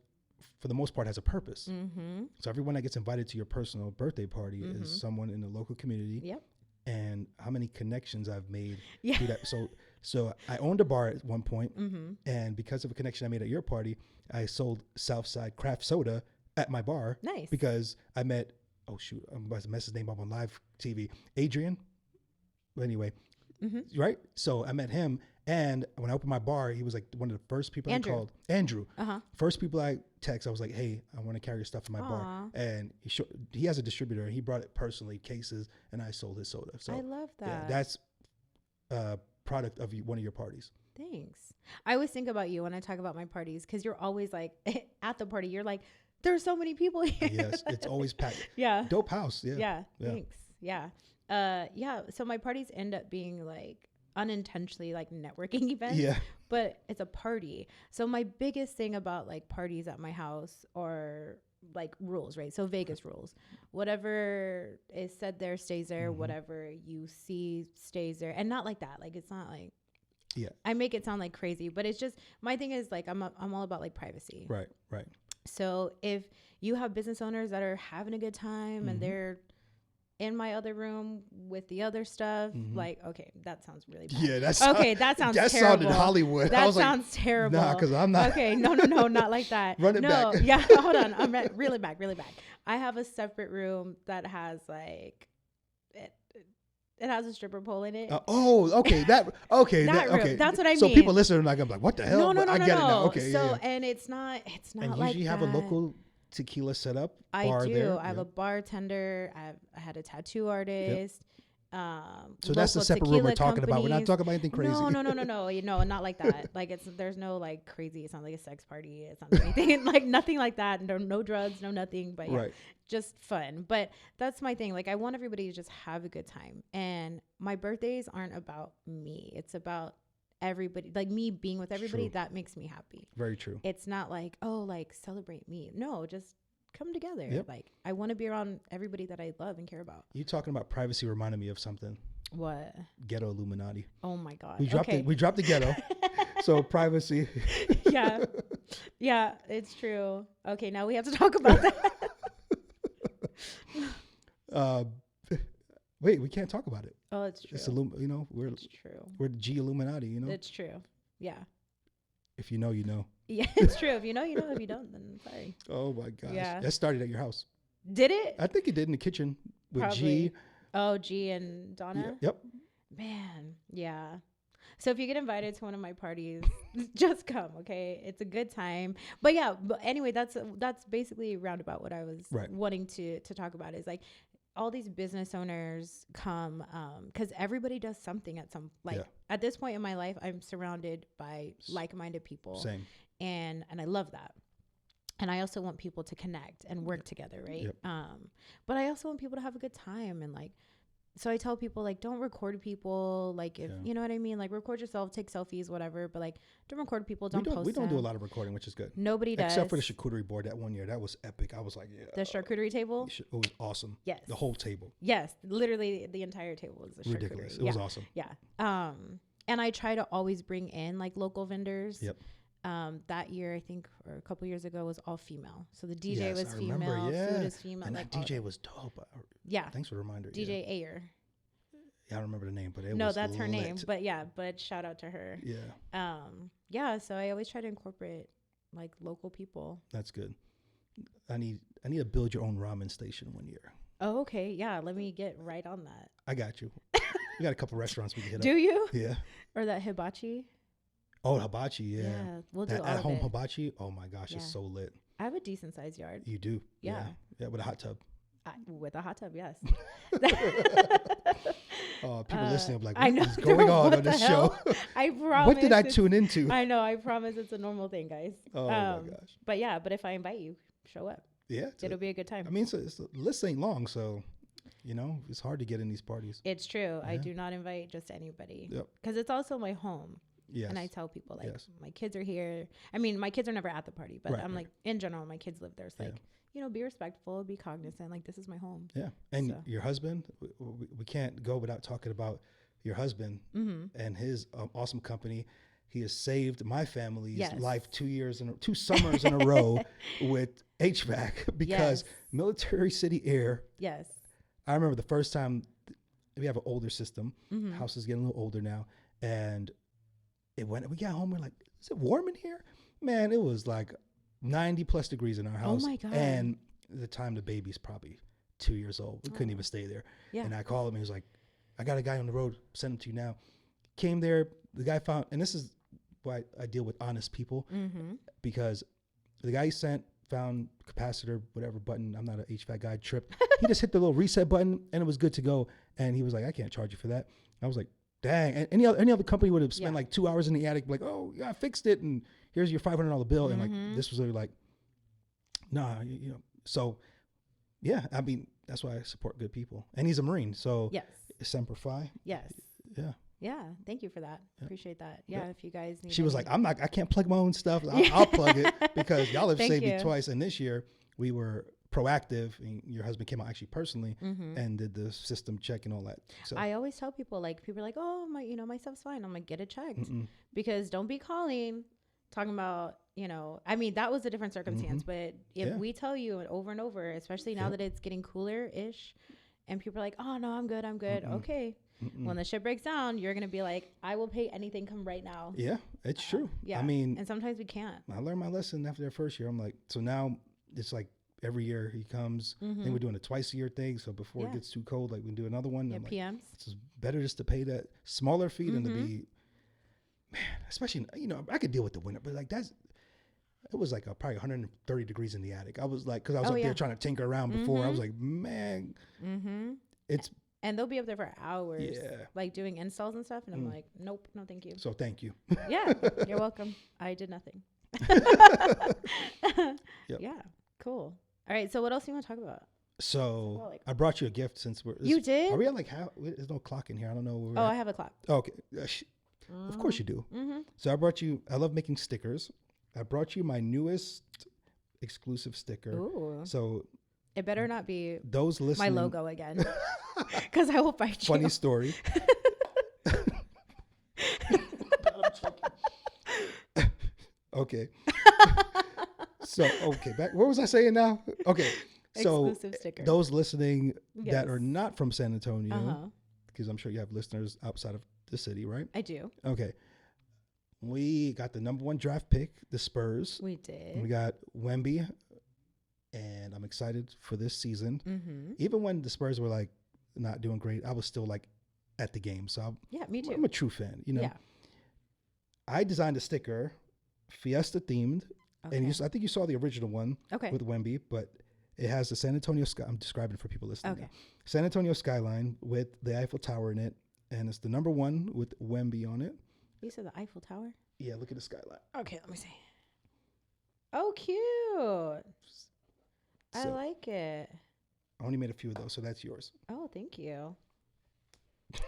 for the most part, has a purpose. Mm-hmm. So everyone that gets invited to your personal birthday party is someone in the local community. Yep. And how many connections I've made Yeah. through that. So I owned a bar at one point, Mm-hmm. and because of a connection I made at your party, I sold Southside craft soda at my bar. Nice. Because I met, oh shoot, I'm about to mess his name up on live TV, Adrian. But anyway, right? So I met him, and when I opened my bar, he was like one of the first people Andrew. I called. Andrew. Uh-huh. First people I text, I was like, hey, I want to carry your stuff in my bar. Aw. And he has a distributor, and he brought it personally, cases, and I sold his soda. So I love that. yeah, that's a product of one of your parties. Thanks. I always think about you when I talk about my parties because you're always like at the party. You're like, there's so many people here. Yes, it's always packed. Yeah. Dope house. Yeah. Yeah. Yeah. Thanks. Yeah. Yeah. So my parties end up being like unintentionally like networking events. Yeah. But it's a party. So my biggest thing about like parties at my house are like rules, right? So Vegas rules. Whatever is said there stays there. Whatever you see stays there. And not like that. Like it's not like, Yeah. I make it sound like crazy, but it's just, my thing is like, I'm all about like privacy. Right. Right. So if you have business owners that are having a good time and they're in my other room with the other stuff, like, okay, that sounds really bad. Yeah. That's Okay, that sounds that terrible. sounded Hollywood. I That was sounds like, terrible. nah, because I'm not. Okay, no, not like that. Run it no, back. Yeah, hold on. I'm really back. I have a separate room that has like, it has a stripper pole in it. Okay. Okay. That room, okay. that's what I So mean. people listening are not gonna be like, what the hell? No, But I get it now. Okay. So, yeah. and it's not And like usually you have that. a local tequila setup. I bar do. There. I have Yeah. a bartender. I had a tattoo artist. So that's the separate room we're talking about. We're not talking about anything crazy. No. Not like that. Like there's no like crazy. It's not like a sex party. It's not anything like nothing like that. No drugs, no nothing. But yeah, Right. just fun. But that's my thing. Like I want everybody to just have a good time. And my birthdays aren't about me. It's about everybody. Like me being with everybody. True. That makes me happy. Very true. It's not like, oh, like celebrate me. No, just come together. Yep. Like I want to be around everybody that I love and care about. You talking about privacy reminded me of something. What? Ghetto Illuminati. Oh my God. We dropped the ghetto. So privacy. Yeah. Yeah, it's true. Okay, now we have to talk about that. Wait, we can't talk about it. Oh, it's true. It's we're It's true. we're G Illuminati. It's true. Yeah. If you know, you know. Yeah, it's true. If you know, you know. If you don't, then sorry. Oh my gosh. Yeah. That started at your house. Did it? I think it did in the kitchen with Probably. G. Oh, G and Donna? Yep. Man, yeah. So if you get invited to one of my parties, just come, okay? It's a good time. But yeah, but anyway, that's basically roundabout what I was wanting to talk about is like all these business owners come because everybody does something at some at this point in my life, I'm surrounded by like-minded people. Same. And I love that. And I also want people to connect and work together, right? Yep. But I also want people to have a good time. And like, so I tell people, like, don't record people. Like, if you know what I mean, like, record yourself, take selfies, whatever. But like, don't record people. Don't post. We don't do a lot of recording, which is good. Nobody does, except for the charcuterie board that one year. That was epic. I was like, yeah. The charcuterie table. It was awesome. Yes. The whole table. Yes, literally the entire table was the charcuterie. Ridiculous. It was awesome. Yeah. And I try to always bring in like local vendors. Yep. That year, I think, or a couple years ago, was all female. So the DJ was female, food is female. And like that DJ was dope. Yeah. Thanks for the reminder. DJ Ayer. Yeah, I don't remember the name, but no, that's her name. But shout out to her. Yeah. Yeah. So I always try to incorporate like local people. That's good. I need to build your own ramen station one year. Oh, okay. Yeah. Let me get right on that. I got you. We got a couple restaurants we can hit up. Do you? Yeah. Or that hibachi. Oh, hibachi, yeah. We'll do that all at of home it. Hibachi. Oh my gosh, it's so lit. I have a decent sized yard. You do? Yeah. Yeah, with a hot tub. With a hot tub, yes. People listening, I'm like, I know, what is going on this show? I promise. What did I tune into? I know. I promise it's a normal thing, guys. Oh my gosh. But yeah, but if I invite you, show up. Yeah, it'll be a good time. I mean, the list ain't long, so it's hard to get in these parties. It's true. Yeah. I do not invite just anybody. Yep. Because it's also my home. Yes. And I tell people, like, my kids are here. I mean, my kids are never at the party, but I'm like, in general, my kids live there. It's like, be respectful, be cognizant. Like, this is my home. Yeah. And your husband, we can't go without talking about your husband and his awesome company. He has saved my family's life 2 summers in a row with HVAC because Military City Air. Yes. I remember the first time we have an older system. House is getting a little older now. And we got home, we're like, is it warm in here? Man, it was like 90 plus degrees in our house. Oh my God. And the time the baby's probably 2 years old. We couldn't even stay there. Yeah. And I called him, he was like, I got a guy on the road, send him to you now. Came there, the guy found, and this is why I deal with honest people, because the guy he sent found capacitor, whatever button, I'm not an HVAC guy, tripped. He just hit the little reset button and it was good to go. And he was like, I can't charge you for that. I was like, dang. And any other company would have spent like 2 hours in the attic, like, oh, yeah, I fixed it, and here's your $500 bill. And like, this was like, nah, So, yeah, I mean, that's why I support good people. And he's a Marine, so Semper Fi. Yes. Yeah. Yeah. Thank you for that. Appreciate that. Yeah. If you guys need. She was like, I can't plug my own stuff. I'll plug it because y'all have saved me twice. And this year we were proactive, and your husband came out actually personally and did the system check and all that. So I always tell people, like, people are like, oh, my stuff's fine. I'm like, get it checked because don't be calling talking about, I mean, that was a different circumstance, but if we tell you over and over, especially now that it's getting cooler ish and people are like, oh no, I'm good. Okay. When the shit breaks down, you're going to be like, I will pay anything, come right now. Yeah, it's true. Yeah. I mean, and sometimes we can't. I learned my lesson after the first year. I'm like, so now it's like, every year he comes. I think we're doing a twice a year thing. So before it gets too cold, like we can do another one. Yeah, like, PMs. It's better just to pay that smaller fee than to be, man, especially, I could deal with the winter, but like it was like probably 130 degrees in the attic. I was like, cause I was up there trying to tinker around before. I was like, man, and they'll be up there for hours, like doing installs and stuff. And I'm like, nope, no, thank you. So thank you. Yeah, you're welcome. I did nothing. Yeah, cool. All right, so what else do you want to talk about? So I brought you a gift since You did? Are we at like how? There's no clock in here. I don't know. Where we're at. I have a clock. Oh, okay. Of course you do. So I love making stickers. I brought you my newest exclusive sticker. Ooh. So it better not be those listening, my logo again, because I will fight you. Funny story. Okay. Back. What was I saying now? Okay. So exclusive sticker. Those listening that are not from San Antonio, because I'm sure you have listeners outside of the city, right? I do. Okay. We got the number 1 draft pick, the Spurs. We did. We got Wemby, and I'm excited for this season. Even when the Spurs were like not doing great, I was still like at the game. So me too. I'm a true fan, Yeah. I designed a sticker, Fiesta themed, and I think you saw the original one with Wemby, but it has the San Antonio sky. I'm describing it for people listening. Okay. San Antonio skyline with the Eiffel Tower in it, and it's the number 1 with Wemby on it. You said the Eiffel Tower? Yeah, look at the skyline. Okay, let me see. Oh, cute. I So like it. I only made a few of those, so that's yours. Oh, thank you. Put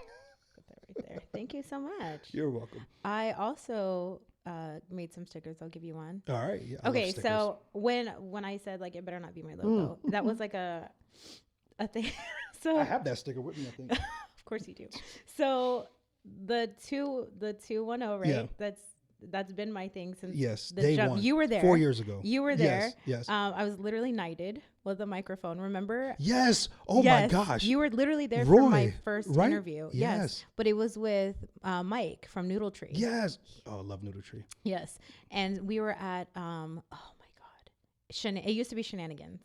that right there. Thank you so much. You're welcome. I also made some stickers. I'll give you one. All right. Yeah, I love Okay, stickers. so when I said like it better not be my logo, that was like a thing. So I have that sticker with me, I think. of course you do. So the 210, right? Yeah. That's been my thing since Yes, the day jump. one. You were there. 4 years ago. You were there. Yes. I was literally knighted with a microphone. Remember? Yes. Oh my gosh. You were literally there Roy, for my first right? interview. Yes. But it was with Mike from Noodle Tree. Yes. Oh, I love Noodle Tree. Yes. And we were at oh my God. It used to be Shenanigans.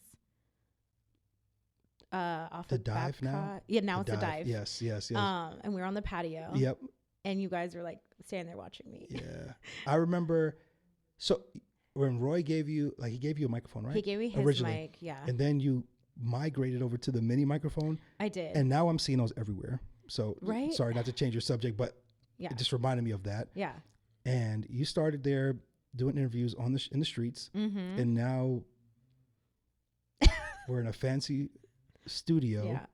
Off The of Dive now? Babcock. Yeah, now it's a dive. Yes. And we were on the patio. Yep. And you guys were like standing there watching me. Yeah. I remember. So when Roy gave you, like, he gave you a microphone, right? He gave me his originally. mic. Yeah. And then you migrated over to the mini microphone. I did. And now I'm seeing those everywhere. So right? Sorry not to change your subject, but yeah, it just reminded me of that. Yeah. And you started there doing interviews in the streets. Mm-hmm. And now we're in a fancy studio. Yeah.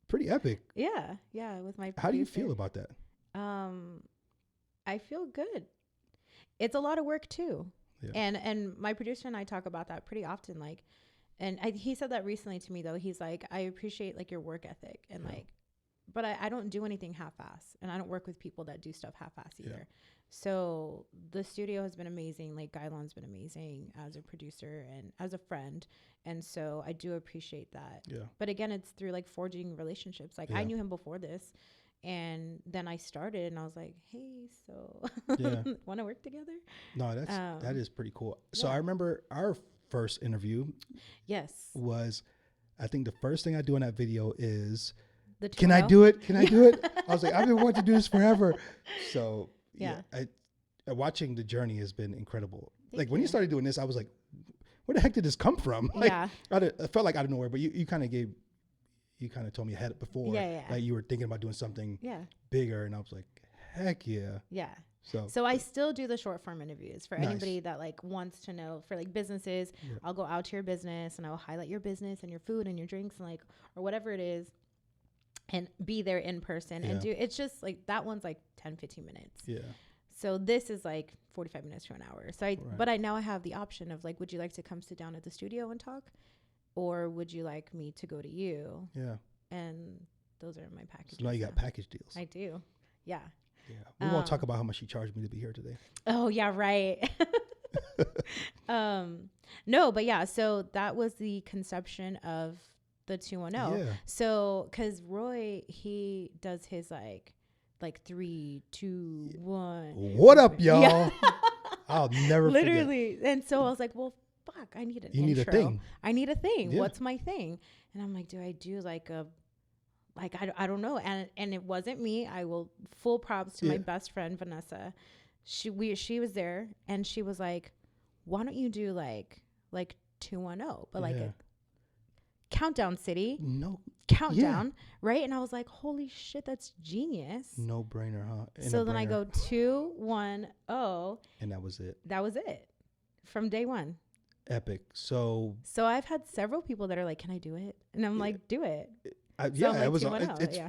Pretty epic. Yeah. Yeah. With my producer. How do you feel about that? I feel good. It's a lot of work too. Yeah. And my producer and I talk about that pretty often. Like, and he said that recently to me though. He's like, I appreciate like your work ethic and like, but I don't do anything half-ass, and I don't work with people that do stuff half-ass either. Yeah. So the studio has been amazing. Like Guyla's been amazing as a producer and as a friend. And so I do appreciate that. Yeah. But again, it's through like forging relationships. Like I knew him before this, and then I started and I was like, hey, so want to work together? No, that is pretty cool. So I remember our first interview. Yes. Was, I think the first thing I do in that video is, can I do it? Can I do it? I was like, I've been wanting to do this forever. So yeah, watching the journey has been incredible. Like when you started doing this, I was like, where the heck did this come from? Like, I felt like out of nowhere, but you kind of told me ahead before that you were thinking about doing something bigger. And I was like, heck yeah. Yeah. So I still do the short form interviews for anybody that like wants to know, for like businesses. Yeah. I'll go out to your business and I'll highlight your business and your food and your drinks and like, or whatever it is, and be there in person and do, it's just like, that one's like 10, 15 minutes. Yeah. So this is like 45 minutes to an hour. So but I now have the option of like, would you like to come sit down at the studio and talk? Or would you like me to go to you? Yeah. And those are my packages. So now you got package deals. I do. Yeah. Yeah. We won't talk about how much she charged me to be here today. Oh yeah. Right. No, but yeah. So that was the conception of the 210. Yeah. So, cause Roy, he does his like 3, 2, 1. What up, y'all? Yeah. I'll never literally forget. And so I was like, well, fuck, I need an intro. Need a thing. I need a thing. Yeah. What's my thing? And I'm like, do I do like a, like, I don't know. And it wasn't me. I will full props to my best friend, Vanessa. She was there and she was like, why don't you do like 210, but like a countdown city. No. Countdown. Right. And I was like, holy shit, that's genius. No brainer, huh? So then I go 210. And that was it. That was it. From day one. Epic. So I've had several people that are like, can I do it? And I'm like, do it. Like, it's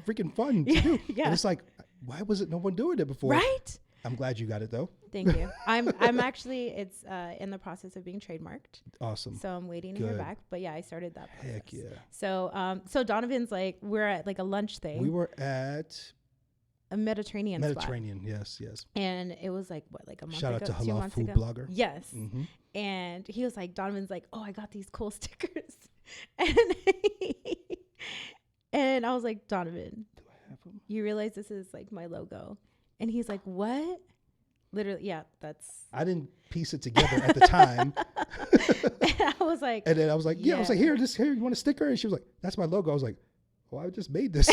freaking fun to do. Yeah. And it's like, why was it no one doing it before? Right. I'm glad you got it though. Thank you. I'm actually, it's in the process of being trademarked. Awesome. So I'm waiting to hear back. But yeah, I started that process. Heck yeah. So Donovan's like, we're at like a lunch thing. We were at a Mediterranean spot. Yes. And it was like what, like a month ago? Shout out to Halal Food Blogger. Yes. Mm-hmm. And he was like, Donovan's like, oh, I got these cool stickers. And I was like, Donovan, do I have them? You realize this is like my logo? And he's like, what? Literally, yeah, that's. I didn't piece it together at the time. And I was like, I was like, I was like, here, you want a sticker? And she was like, that's my logo. I was like, well, I just made this.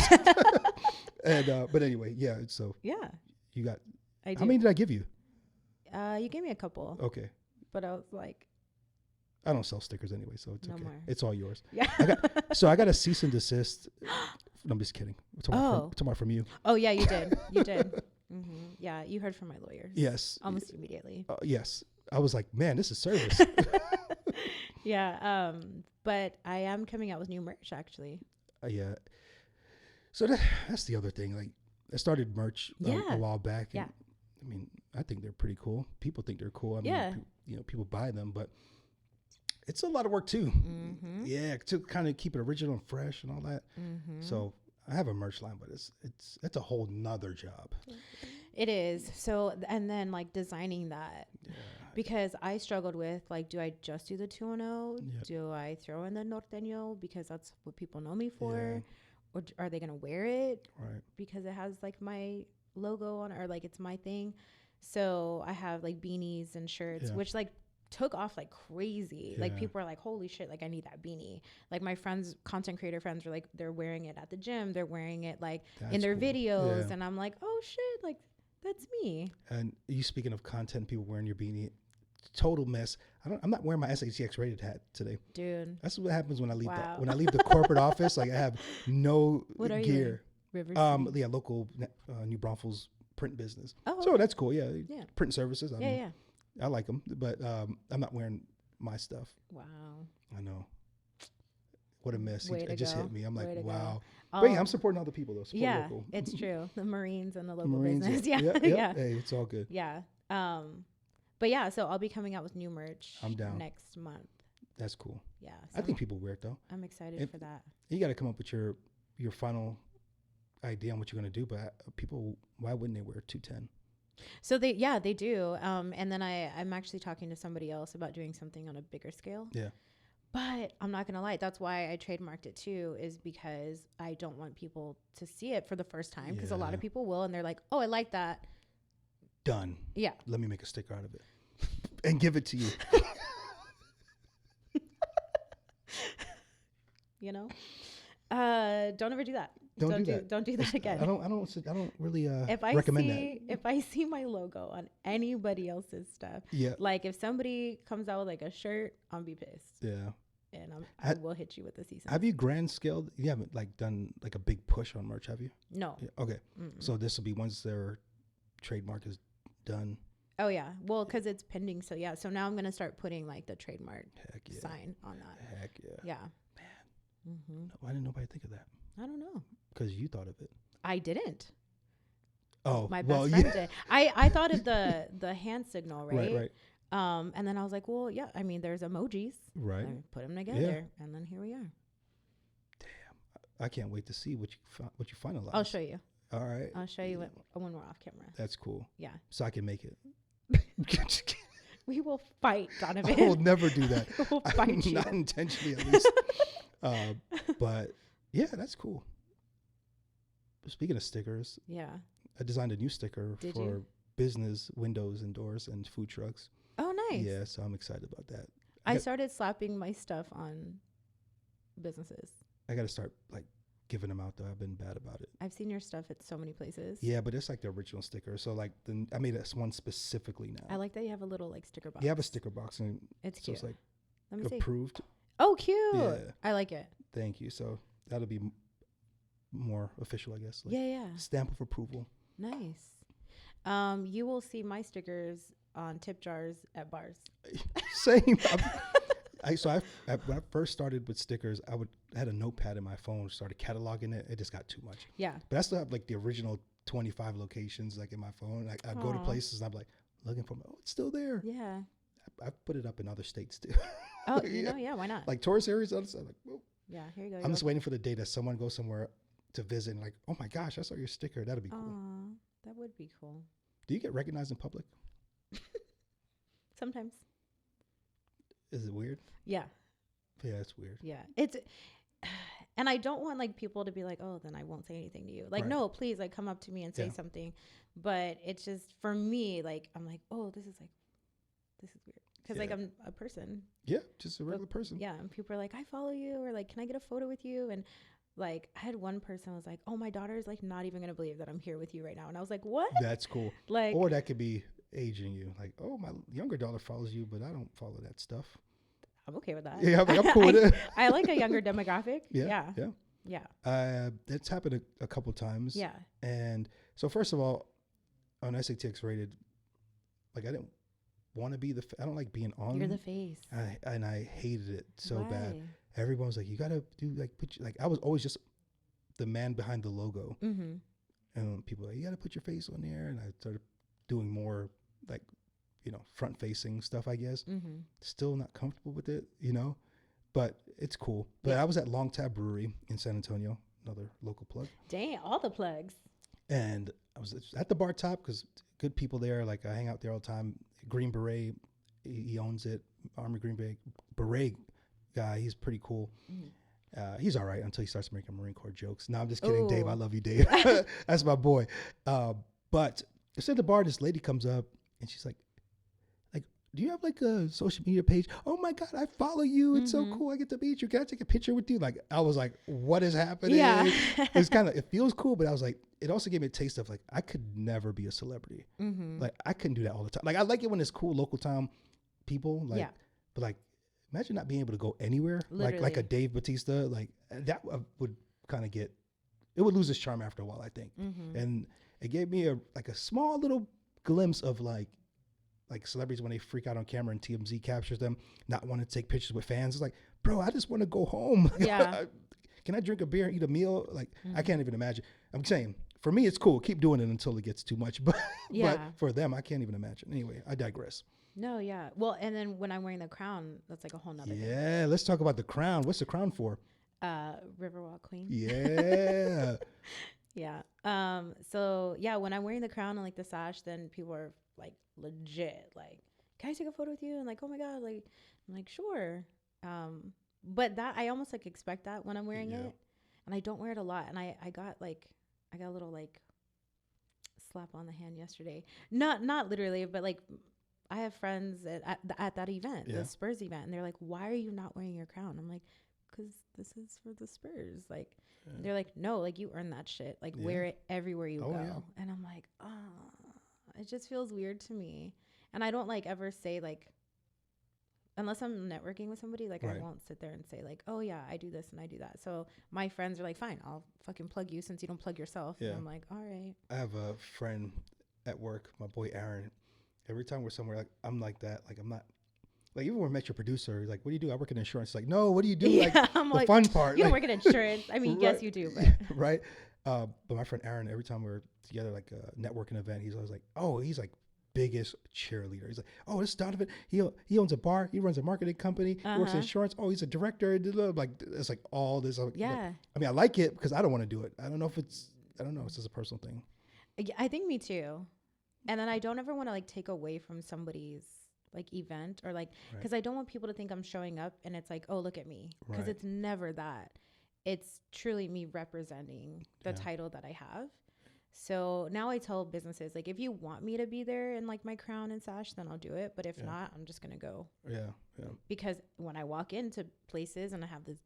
And but anyway, yeah. So yeah, you got. I do. How many did I give you? You gave me a couple. Okay. But I was like, I don't sell stickers anyway, so it's okay. More. It's all yours. Yeah. I got a cease and desist. No, I'm just kidding. Talking about from you. Oh yeah, you did. You did. Mm-hmm. Yeah, you heard from my lawyers. Yes. Almost immediately. Yes. I was like, man, this is service. Yeah. But I am coming out with new merch actually. Yeah. So that's the other thing. Like, I started merch a while back. And, I mean, I think they're pretty cool. People think they're cool. I mean, people buy them, but it's a lot of work too. Mm-hmm. Yeah, to kind of keep it original and fresh and all that. Mm-hmm. So I have a merch line, but it's a whole nother job. It is. So, and then like designing that, because I struggled with like, do I just do the 210? Yep. Do I throw in the norteño because that's what people know me for? Or are they going to wear it? Right. Because it has like my logo on it, or like it's my thing. So I have like beanies and shirts, which like took off like crazy. Like people are like, holy shit, like I need that beanie. Like my friends, content creator friends, are like, they're wearing it at the gym. They're wearing it like in their videos. And I'm like, oh shit, like that's me. And you speaking of content, people wearing your beanie, total mess. I'm not wearing my SATX-rated hat today, dude. That's what happens when I leave. When I leave the corporate office. Like I have no what are gear. You Local New Braunfels print business. Oh, so that's cool. Yeah. Print services. I mean, I like them, but I'm not wearing my stuff. Wow. I know. What a mess. It just hit me. I'm like, wow. But yeah, I'm supporting other people though. Support local. It's true. The Marines and the local Marines, business. Yeah. Hey, it's all good. Yeah. But yeah, so I'll be coming out with new merch. I'm down. Next month. That's cool. Yeah. So I think people wear it though. I'm excited for that. You got to come up with your final idea on what you're going to do, but people, why wouldn't they wear 210? So they do. And then I'm actually talking to somebody else about doing something on a bigger scale. Yeah. But I'm not going to lie. That's why I trademarked it too, is because I don't want people to see it for the first time. Because a lot of people will, and they're like, oh, I like that. Done. Yeah. Let me make a sticker out of it and give it to you. You know? Don't ever do that. Don't do that again. I don't really recommend that. If I see my logo on anybody else's stuff, like if somebody comes out with like a shirt, I'll be pissed. Yeah. And I will hit you with the season. Have you grand scaled? You haven't like done like a big push on merch, have you? No. Yeah. Okay. Mm-mm. So this will be once their trademark is done. Oh yeah. Well, because it's pending. So yeah. So now I'm gonna start putting like the trademark sign on that. Heck yeah. Yeah. Man. Mm-hmm. Why didn't nobody think of that? I don't know. Because you thought of it. I didn't. Oh, my best friend did. I thought of the hand signal, right? Right. And then I was like, well, yeah. I mean, there's emojis. Right. I put them together, and then here we are. Damn, I can't wait to see what you finalize. I'll show you. All right. I'll show you when we're off camera. That's cool. Yeah. So I can make it. We will fight, Donovan. I will never do that. We'll fight you. Not intentionally, at least. But yeah, that's cool. Speaking of stickers, I designed a new sticker for business windows and doors and food trucks. Oh, nice. Yeah, so I'm excited about that. I started slapping my stuff on businesses. I got to start like giving them out though. I've been bad about it. I've seen your stuff at so many places. Yeah, but it's like the original sticker. So like I made this one specifically now. I like that you have a little like sticker box. You have a sticker box and it's so cute. It's like Let me approved. See. Oh, cute. Yeah. I like it. Thank you. So that'll be more official, I guess. Like yeah. Stamp of approval. Nice. You will see my stickers on tip jars at bars. Same. When I first started with stickers, I had a notepad in my phone, started cataloging it. It just got too much. Yeah. But I still have like the original 25 locations like in my phone. I go to places and I'm like looking for them. Oh, it's still there. Yeah. I put it up in other states too. Oh, yeah, why not? Like tourist areas. I'm like, whoa. Yeah, here you go. I'm just waiting for the day that someone goes somewhere to visit and like, oh my gosh, I saw your sticker. That'd be cool. That would be cool. Do you get recognized in public? Sometimes. Is it weird? Yeah. Yeah, it's weird. Yeah. And I don't want like people to be like, oh, then I won't say anything to you. Like, no, please, like come up to me and say something. But it's just for me, like, I'm like, oh, this is weird. Because like I'm a person. Yeah, just a regular person. Yeah. And people are like, I follow you, or like, can I get a photo with you? And like I had one person was like, oh, my daughter's like not even gonna believe that I'm here with you right now. And I was like, what? That's cool. Like, or that could be aging you. Like, oh, my younger daughter follows you, but I don't follow that stuff. I'm okay with that. Yeah, I'm cool with it. I like a younger demographic. Yeah. It's happened a couple times. Yeah. And so first of all, on SATX-rated, like I didn't want to be I don't like being on. You're the face. And I hated it so Why? bad. Everyone was like, you got to do like, I was always just the man behind the logo. Mm-hmm. And people were like, you got to put your face on there. And I started doing more like, front facing stuff, I guess. Mm-hmm. Still not comfortable with it, but it's cool. But I was at Long Tab Brewery in San Antonio, another local plug. Dang, all the plugs. And I was at the bar top because good people there. Like I hang out there all the time. Green Beret, he owns it. Army Green Beret guy. He's pretty cool. Mm. He's all right until he starts making Marine Corps jokes. No, I'm just kidding, Dave. I love you, Dave. That's my boy. But it's at the bar. This lady comes up and she's like, do you have like a social media page? Oh my God, I follow you. It's so cool. I get to meet you. Can I take a picture with you? Like, I was like, what is happening? Yeah. It feels cool, but I was like, it also gave me a taste of like, I could never be a celebrity. Mm-hmm. Like, I couldn't do that all the time. Like, I like it when it's cool local town people. Like, but like, imagine not being able to go anywhere. Literally. Like a Dave Bautista. Like, that would kind of it would lose its charm after a while, I think. Mm-hmm. And it gave me a small little glimpse of like celebrities when they freak out on camera and TMZ captures them, not wanting to take pictures with fans. It's like, bro, I just want to go home. Yeah. Can I drink a beer and eat a meal? Like, I can't even imagine. I'm saying, for me, it's cool. Keep doing it until it gets too much. But for them, I can't even imagine. Anyway, I digress. No, yeah. Well, and then when I'm wearing the crown, that's like a whole nother thing. Yeah, let's talk about the crown. What's the crown for? Riverwalk Queen. Yeah. Yeah. So yeah, when I'm wearing the crown and like the sash, then people are like legit like, can I take a photo with you? And like, oh my God, like, I'm like, sure. But that I almost like expect that when I'm wearing it, and I don't wear it a lot. And I got a little like slap on the hand yesterday. Not literally, but like I have friends at that event, the Spurs event, and they're like, why are you not wearing your crown? I'm like, because this is for the Spurs. Like, they're like, no, like you earn that shit. Like wear it everywhere you go. Yeah. And I'm like, it just feels weird to me. And I don't like ever say like, unless I'm networking with somebody, like I won't sit there and say like, oh yeah, I do this and I do that. So my friends are like, fine, I'll fucking plug you since you don't plug yourself. Yeah. And I'm like, all right. I have a friend at work, my boy Aaron. Every time we're somewhere, like I'm like that. Like I'm not. Like even when I met your producer, he's like, what do you do? I work in insurance. Like, no, what do you do? Yeah, like I'm the fun part. You don't work in insurance. I mean, yes, you do. But. Right. But my friend Aaron, every time we're together, like a networking event, he's always like, oh, he's like biggest cheerleader. He's like, oh, this is Donovan. He owns a bar. He runs a marketing company. He works in insurance. Oh, he's a director. Like it's like all this. Yeah. Like, I mean, I like it because I don't want to do it. I don't know. It's just a personal thing. I think me too. And then I don't ever want to like take away from somebody's like event or like, because I don't want people to think I'm showing up and it's like, oh, look at me. Because it's never that. It's truly me representing the title that I have. So now I tell businesses, like, if you want me to be there in like my crown and sash, then I'll do it. But if not, I'm just going to go. Yeah. Because when I walk into places and I have this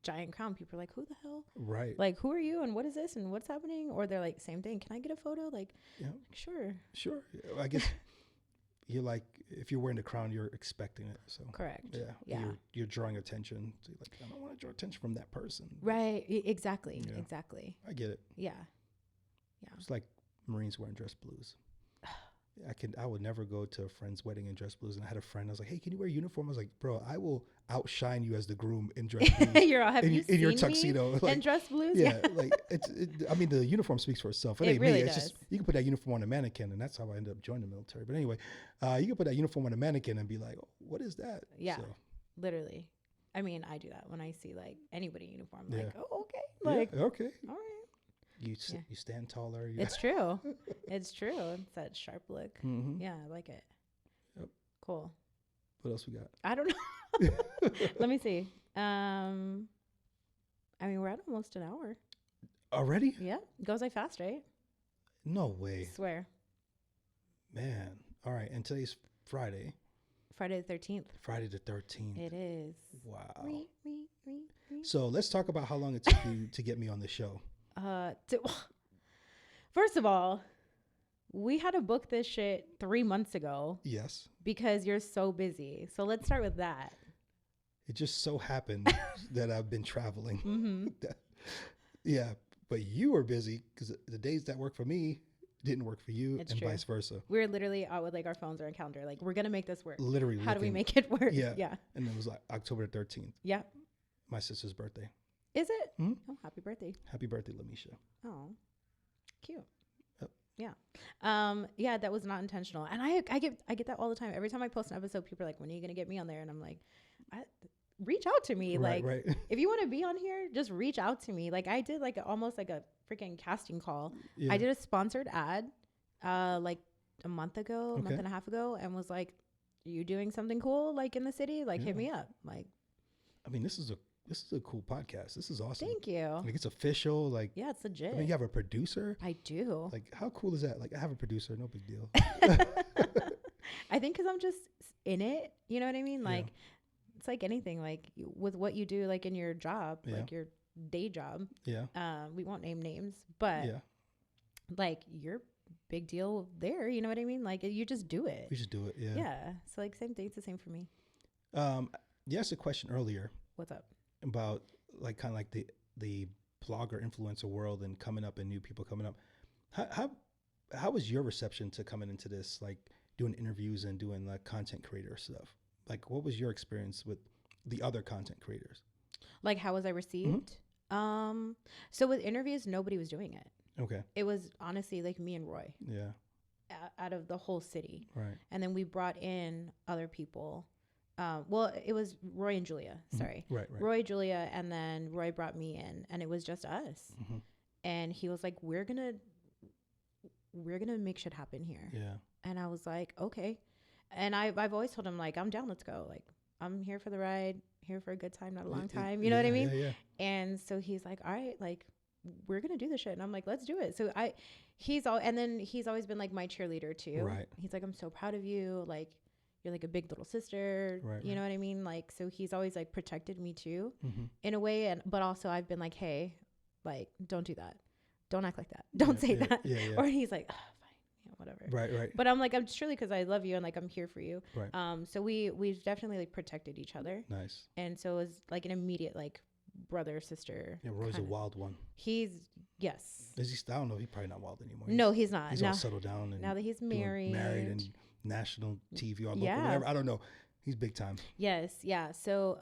giant crown, people are like, who the hell? Right. Like, who are you? And what is this? And what's happening? Or they're like, same thing. Can I get a photo? Like, sure. I guess you're like, if you're wearing the crown, you're expecting it. So correct. Yeah. You're drawing attention. So like, I don't want to draw attention from that person. Right. Exactly. Yeah. Exactly. I get it. Yeah. It's like Marines wearing dress blues. I would never go to a friend's wedding in dress blues. And I had a friend, I was like, hey, can you wear a uniform? I was like, bro, I will outshine you as the groom in dress blues. In your tuxedo. Like, in dress blues? Yeah. Like, I mean, the uniform speaks for itself. It ain't really me. It's just, you can put that uniform on a mannequin, and that's how I ended up joining the military. But anyway, you can put that uniform on a mannequin and be like, oh, what is that? Yeah, so. Literally. I mean, I do that when I see like anybody in uniform. I'm like, oh, okay. Like, okay. All right. You stand taller. It's true. It's true. It's that sharp look. Mm-hmm. Yeah, I like it. Yep. Cool. What else we got? I don't know. Let me see. I mean, we're at almost an hour. Already? Yeah. It goes like fast, right? No way. I swear. Man. All right. And today's Friday. Friday the 13th. Friday the 13th. It is. Wow. So let's talk about how long it took you to get me on the show. First of all, we had to book this shit 3 months ago. Yes. Because you're so busy. So let's start with that. It just so happened that I've been traveling. Mm-hmm. Yeah. But you were busy because the days that work for me didn't work for you, It's and true. vice versa. We're literally out with like our phones or a calendar. Like, we're going to make this work. Literally. How do we make it work? Yeah. Yeah. And it was like October 13th. Yeah. My sister's birthday. Is it? Mm-hmm. Oh, happy birthday. Happy birthday, Lamisha. Oh, cute. Yep. Yeah. Yeah, that was not intentional. And I get that all the time. Every time I post an episode, people are like, when are you going to get me on there? And I'm like, reach out to me. Right, like, right. if you want to be on here, just reach out to me. Like, I did like almost like a freaking casting call. Yeah. I did a sponsored ad, like a month and a half ago, and was like, are you doing something cool like in the city? Like, hit me up. Like, I mean, this is a cool podcast. This is awesome. Thank you. Like, it's official. Like, yeah, it's legit. I mean, you have a producer. I do. Like, how cool is that? Like, I have a producer. No big deal. I think because I'm just in it. You know what I mean? Like, it's like anything. Like, with what you do, like in your job, like your day job. Yeah. We won't name names, but like, you're big deal there. You know what I mean? Like, you just do it. We just do it. Yeah. Yeah. So like, same thing. It's the same for me. You asked a question earlier. What's up? About like kind of like the blogger influencer world and coming up and new people coming up. How was your reception to coming into this, like doing interviews and doing like content creator stuff? Like, what was your experience with the other content creators? Like, how was I received? Mm-hmm. So with interviews, nobody was doing it. Okay. It was honestly like me and Roy. Yeah. Out of the whole city. Right. And then we brought in other people. Well, it was Roy and Julia. Sorry. Right. Roy, Julia, and then Roy brought me in, and it was just us. Mm-hmm. And he was like, "We're gonna make shit happen here." Yeah. And I was like, "Okay." And I've always told him, like, I'm down. Let's go. Like, I'm here for the ride. Here for a good time, not a long time. You know what I mean? Yeah. And so he's like, "All right, like, we're gonna do this shit." And I'm like, "Let's do it." So he's always been like my cheerleader too. Right. He's like, "I'm so proud of you. Like, you're like a big little sister." Right. You know what I mean? Like, so he's always like protected me too, in a way. But also I've been like, "Hey, like, don't do that. Don't act like that. Don't say that." Yeah. Or he's like, "Oh, fine, yeah, whatever." Right. But I'm like, I'm surely because I love you and like I'm here for you. Right. So we've definitely like protected each other. Nice. And so it was like an immediate like brother sister. Yeah, Roy's a wild one. Yes. Is he? I don't know. He's probably not wild anymore. No, he's not. He's all settled down. And now that he's married and national TV or local, whatever. I don't know. He's big time. Yes. Yeah. So,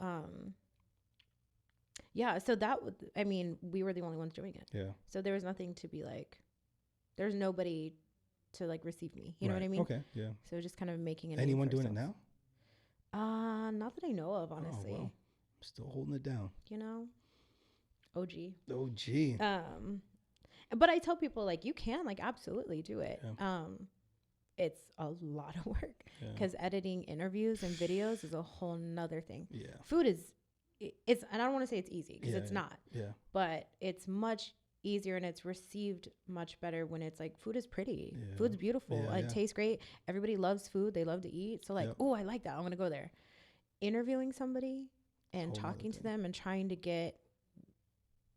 so that would, I mean, we were the only ones doing it. Yeah. So there was nothing to be like, there's nobody to like receive me. You know what I mean? Okay. Yeah. So just kind of making it. Anyone doing it now? Not that I know of, honestly. Oh, well. I'm still holding it down. You know, OG. But I tell people like, you can like absolutely do it. Yeah. It's a lot of work because editing interviews and videos is a whole nother thing. Yeah. Food it's, and I don't want to say it's easy because it's not. Yeah. But it's much easier and it's received much better when it's like food is pretty. Yeah. Food's beautiful. It tastes great. Everybody loves food. They love to eat. So like, oh, I like that. I'm going to go there. Interviewing somebody and talking to them and trying to get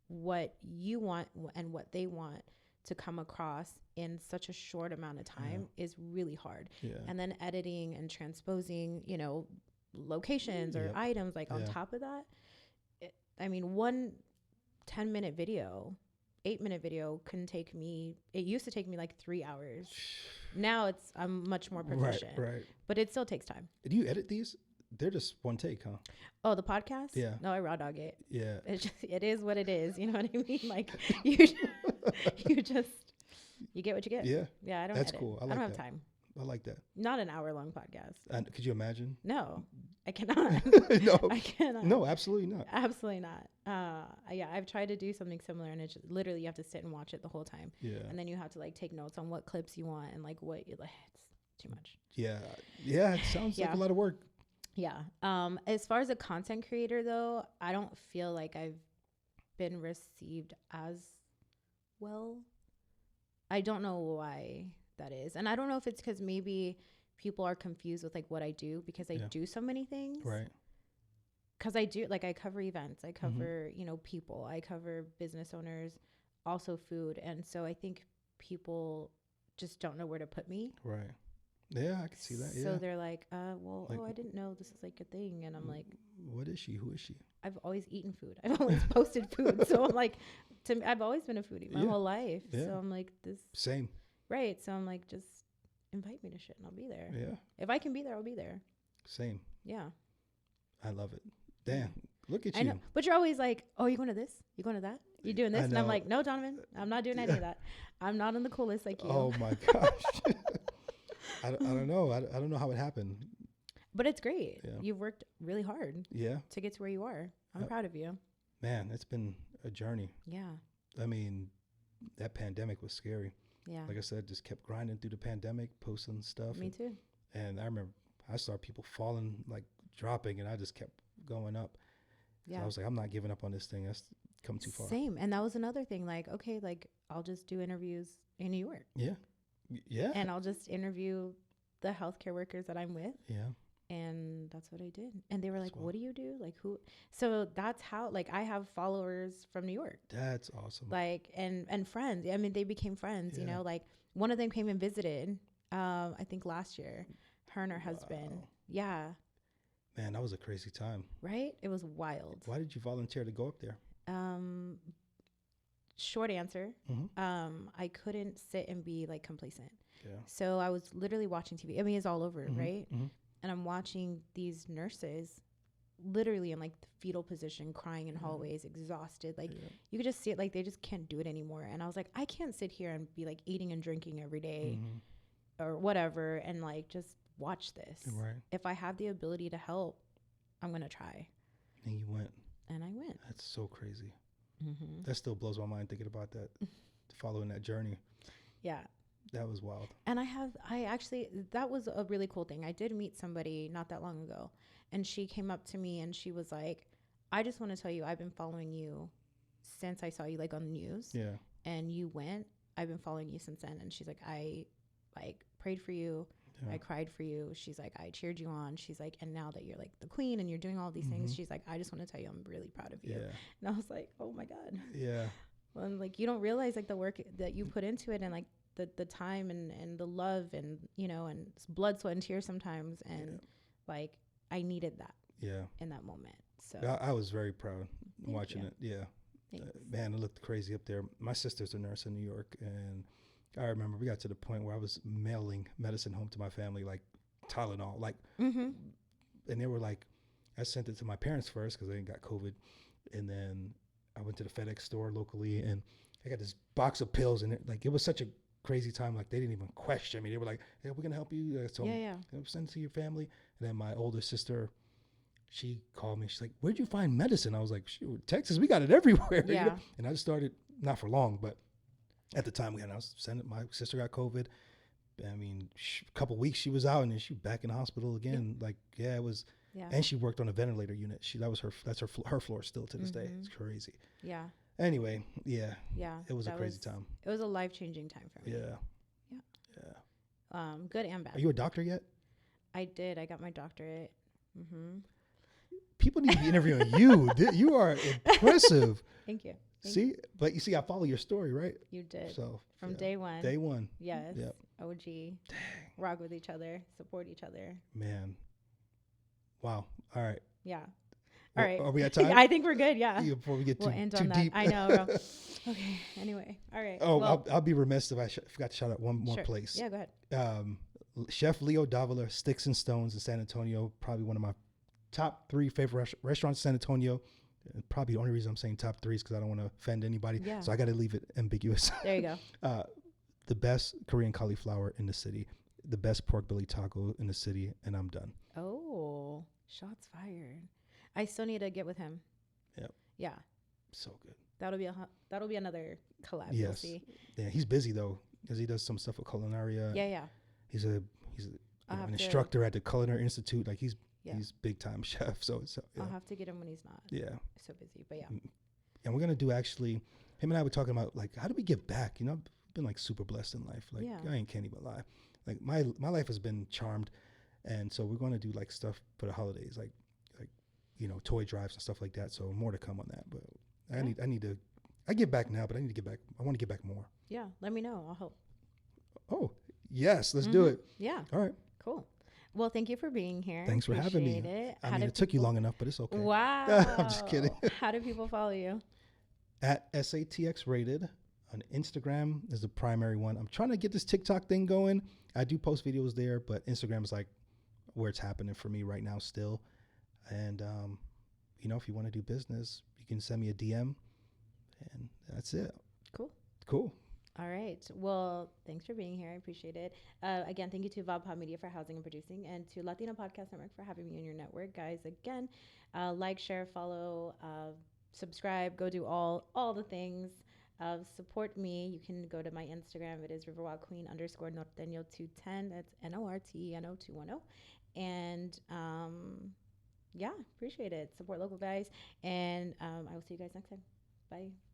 what you want and what they want to come across in such a short amount of time is really hard. Yeah. And then editing and transposing, you know, locations or items like on top of that. I mean, one 10-minute video, 8-minute video can take me, it used to take me like 3 hours. Now I'm much more proficient. Right. But it still takes time. Do you edit these? They're just one take, huh? Oh, the podcast? Yeah. No, I raw dog it. Yeah. It is what it is. You know what I mean? Like you get what you get. Yeah. Yeah. I don't. That's edit. cool. I don't have that. time. I like that. Not an hour-long podcast. And could you imagine? No, I cannot. No, I cannot. No, absolutely not. Absolutely not. Yeah, I've tried to do something similar, and it's just, literally you have to sit and watch it the whole time. Yeah. And then you have to like take notes on what clips you want and like what you like. It's too much. Yeah. Yeah. It sounds like a lot of work. Yeah. As far as a content creator though, I don't feel like I've been received as well. I don't know why that is. And I don't know if it's because maybe people are confused with like what I do because I do so many things. Right. Because I do, like I cover events, I cover, you know, people, I cover business owners, also food. And so I think people just don't know where to put me. Right. Yeah, I can see that. So they're like, well, like, I didn't know this is like a thing. And I'm like, what is she? Who is she? I've always eaten food. I've always posted food. So I'm like, I've always been a foodie my whole life. Yeah. So I'm like, this. Same. Right. So I'm like, just invite me to shit and I'll be there. Yeah. If I can be there, I'll be there. Same. Yeah. I love it. Damn. Look at I you. know. But you're always like, oh, you going to this? You going to that? You doing this? And I'm like, no, Donovan, I'm not doing any of that. I'm not on the cool list like you. Oh my gosh. I don't know. I don't know how it happened. But it's great. Yeah. You've worked really hard to get to where you are. I'm proud of you. Man, it's been a journey. Yeah. I mean, that pandemic was scary. Yeah. Like I said, just kept grinding through the pandemic, posting stuff. Me too. And I remember I saw people falling, like dropping, and I just kept going up. Yeah. So I was like, I'm not giving up on this thing. That's come too far. Same. And that was another thing. Like, okay, like I'll just do interviews in New York. Yeah. Yeah. And I'll just interview the healthcare workers that I'm with. Yeah. And that's what I did. And they were like, what do you do? Like who? So that's how, like, I have followers from New York. That's awesome. Like, and friends. I mean, they became friends, you know, like one of them came and visited, I think last year, her and her husband. Wow. Yeah. Man, that was a crazy time. Right? It was wild. Why did you volunteer to go up there? Short answer. I couldn't sit and be like complacent. Yeah. So I was literally watching TV. I mean, it's all over, right? Mm-hmm. And I'm watching these nurses literally in like the fetal position, crying in hallways, exhausted. Like you could just see it, like they just can't do it anymore. And I was like, I can't sit here and be like eating and drinking every day or whatever and like just watch this. Right. If I have the ability to help, I'm going to try. And you went. And I went. That's so crazy. That still blows my mind thinking about that, following that journey. Yeah. That was wild. And that was a really cool thing. I did meet somebody not that long ago, and she came up to me and she was like, I just want to tell you, I've been following you since I saw you like on the news. Yeah. And you went, I've been following you since then. And she's like, I like prayed for you. I cried for you. She's like, I cheered you on. She's like, and now that you're like the queen and you're doing all these things, she's like, I just want to tell you, I'm really proud of you. Yeah. And I was like, oh my God. Yeah. Well, and like, you don't realize like the work that you put into it and like the time and the love and, you know, and blood, sweat and tears sometimes. And like, I needed that. Yeah. In that moment. So I was very proud watching it. Yeah. Thanks. Man, it looked crazy up there. My sister's a nurse in New York, and I remember we got to the point where I was mailing medicine home to my family, like Tylenol, like, and they were like, I sent it to my parents first because they got COVID, and then I went to the FedEx store locally, and I got this box of pills, and it was such a crazy time. Like they didn't even question me. They were like, "Hey, we're gonna help you." So send it to your family. And then my older sister, she called me. She's like, "Where'd you find medicine?" I was like, "Shoot, Texas, we got it everywhere." Yeah. You know? And I just started, not for long, but at the time my sister got COVID. I mean, a couple weeks she was out, and then she was back in the hospital again. Like, it was. Yeah. And she worked on a ventilator unit. That's her floor still to this day. It's crazy. Yeah. Anyway, yeah. Yeah. It was a crazy time. It was a life-changing time for me. Yeah. Yeah. Yeah. Good and bad. Are you a doctor yet? I did. I got my doctorate. People need to be interviewing you. You are impressive. Thank you. But you see, I follow your story, right? You did. So from day one. Day one. Yes. Yep. OG. Dang. Rock with each other. Support each other. Man. Wow. All right. Yeah. All right. Are we at time? I think we're good. Yeah. Before we get too end too on deep. That. I know. Bro. Okay. Anyway. All right. Oh, well, I'll be remiss if I forgot to shout out one more sure. place. Yeah. Go ahead. Chef Leo Davila, Sticks and Stones in San Antonio. Probably one of my top 3 favorite restaurants in San Antonio. Probably the only reason I'm saying top 3 is because I don't want to offend anybody. Yeah. So I got to leave it ambiguous. There you go. The best Korean cauliflower in the city, the best pork belly taco in the city, and I'm done. Oh, shots fired. I still need to get with him. Yep. Yeah. So good. That'll be another collab. Yes. We'll see. Yeah, he's busy though because he does some stuff with Culinaria. Yeah. He's an instructor at the Culinary Institute. Like he's big time chef. So I'll have to get him when he's not. Yeah. So busy, but yeah. And we're gonna do him and I were talking about like how do we give back? You know, I've been like super blessed in life. Like can't even lie. Like my life has been charmed, and so we're gonna do like stuff for the holidays, like toy drives and stuff like that. So more to come on that. But I give back now, but I need to give back. I want to give back more. Yeah, let me know. I'll help. Oh yes, let's do it. Yeah. All right. Cool. Well, thank you for being here. Thanks for having me. It took you long enough, but it's okay. Wow. I'm just kidding. How do people follow you? At SATX-rated on Instagram is the primary one. I'm trying to get this TikTok thing going. I do post videos there, but Instagram is like where it's happening for me right now still. And if you want to do business, you can send me a DM, and that's it. Cool. Cool. All right. Well, thanks for being here. I appreciate it. Again, thank you to VobPod Media for housing and producing, and to Latino Podcast Network for having me in your network, guys. Again, like, share, follow, subscribe, go do all the things. Support me. You can go to my Instagram. It is riverwildqueen _norteño 210. That's NORTENO 210. And yeah, appreciate it. Support local guys, and I will see you guys next time. Bye.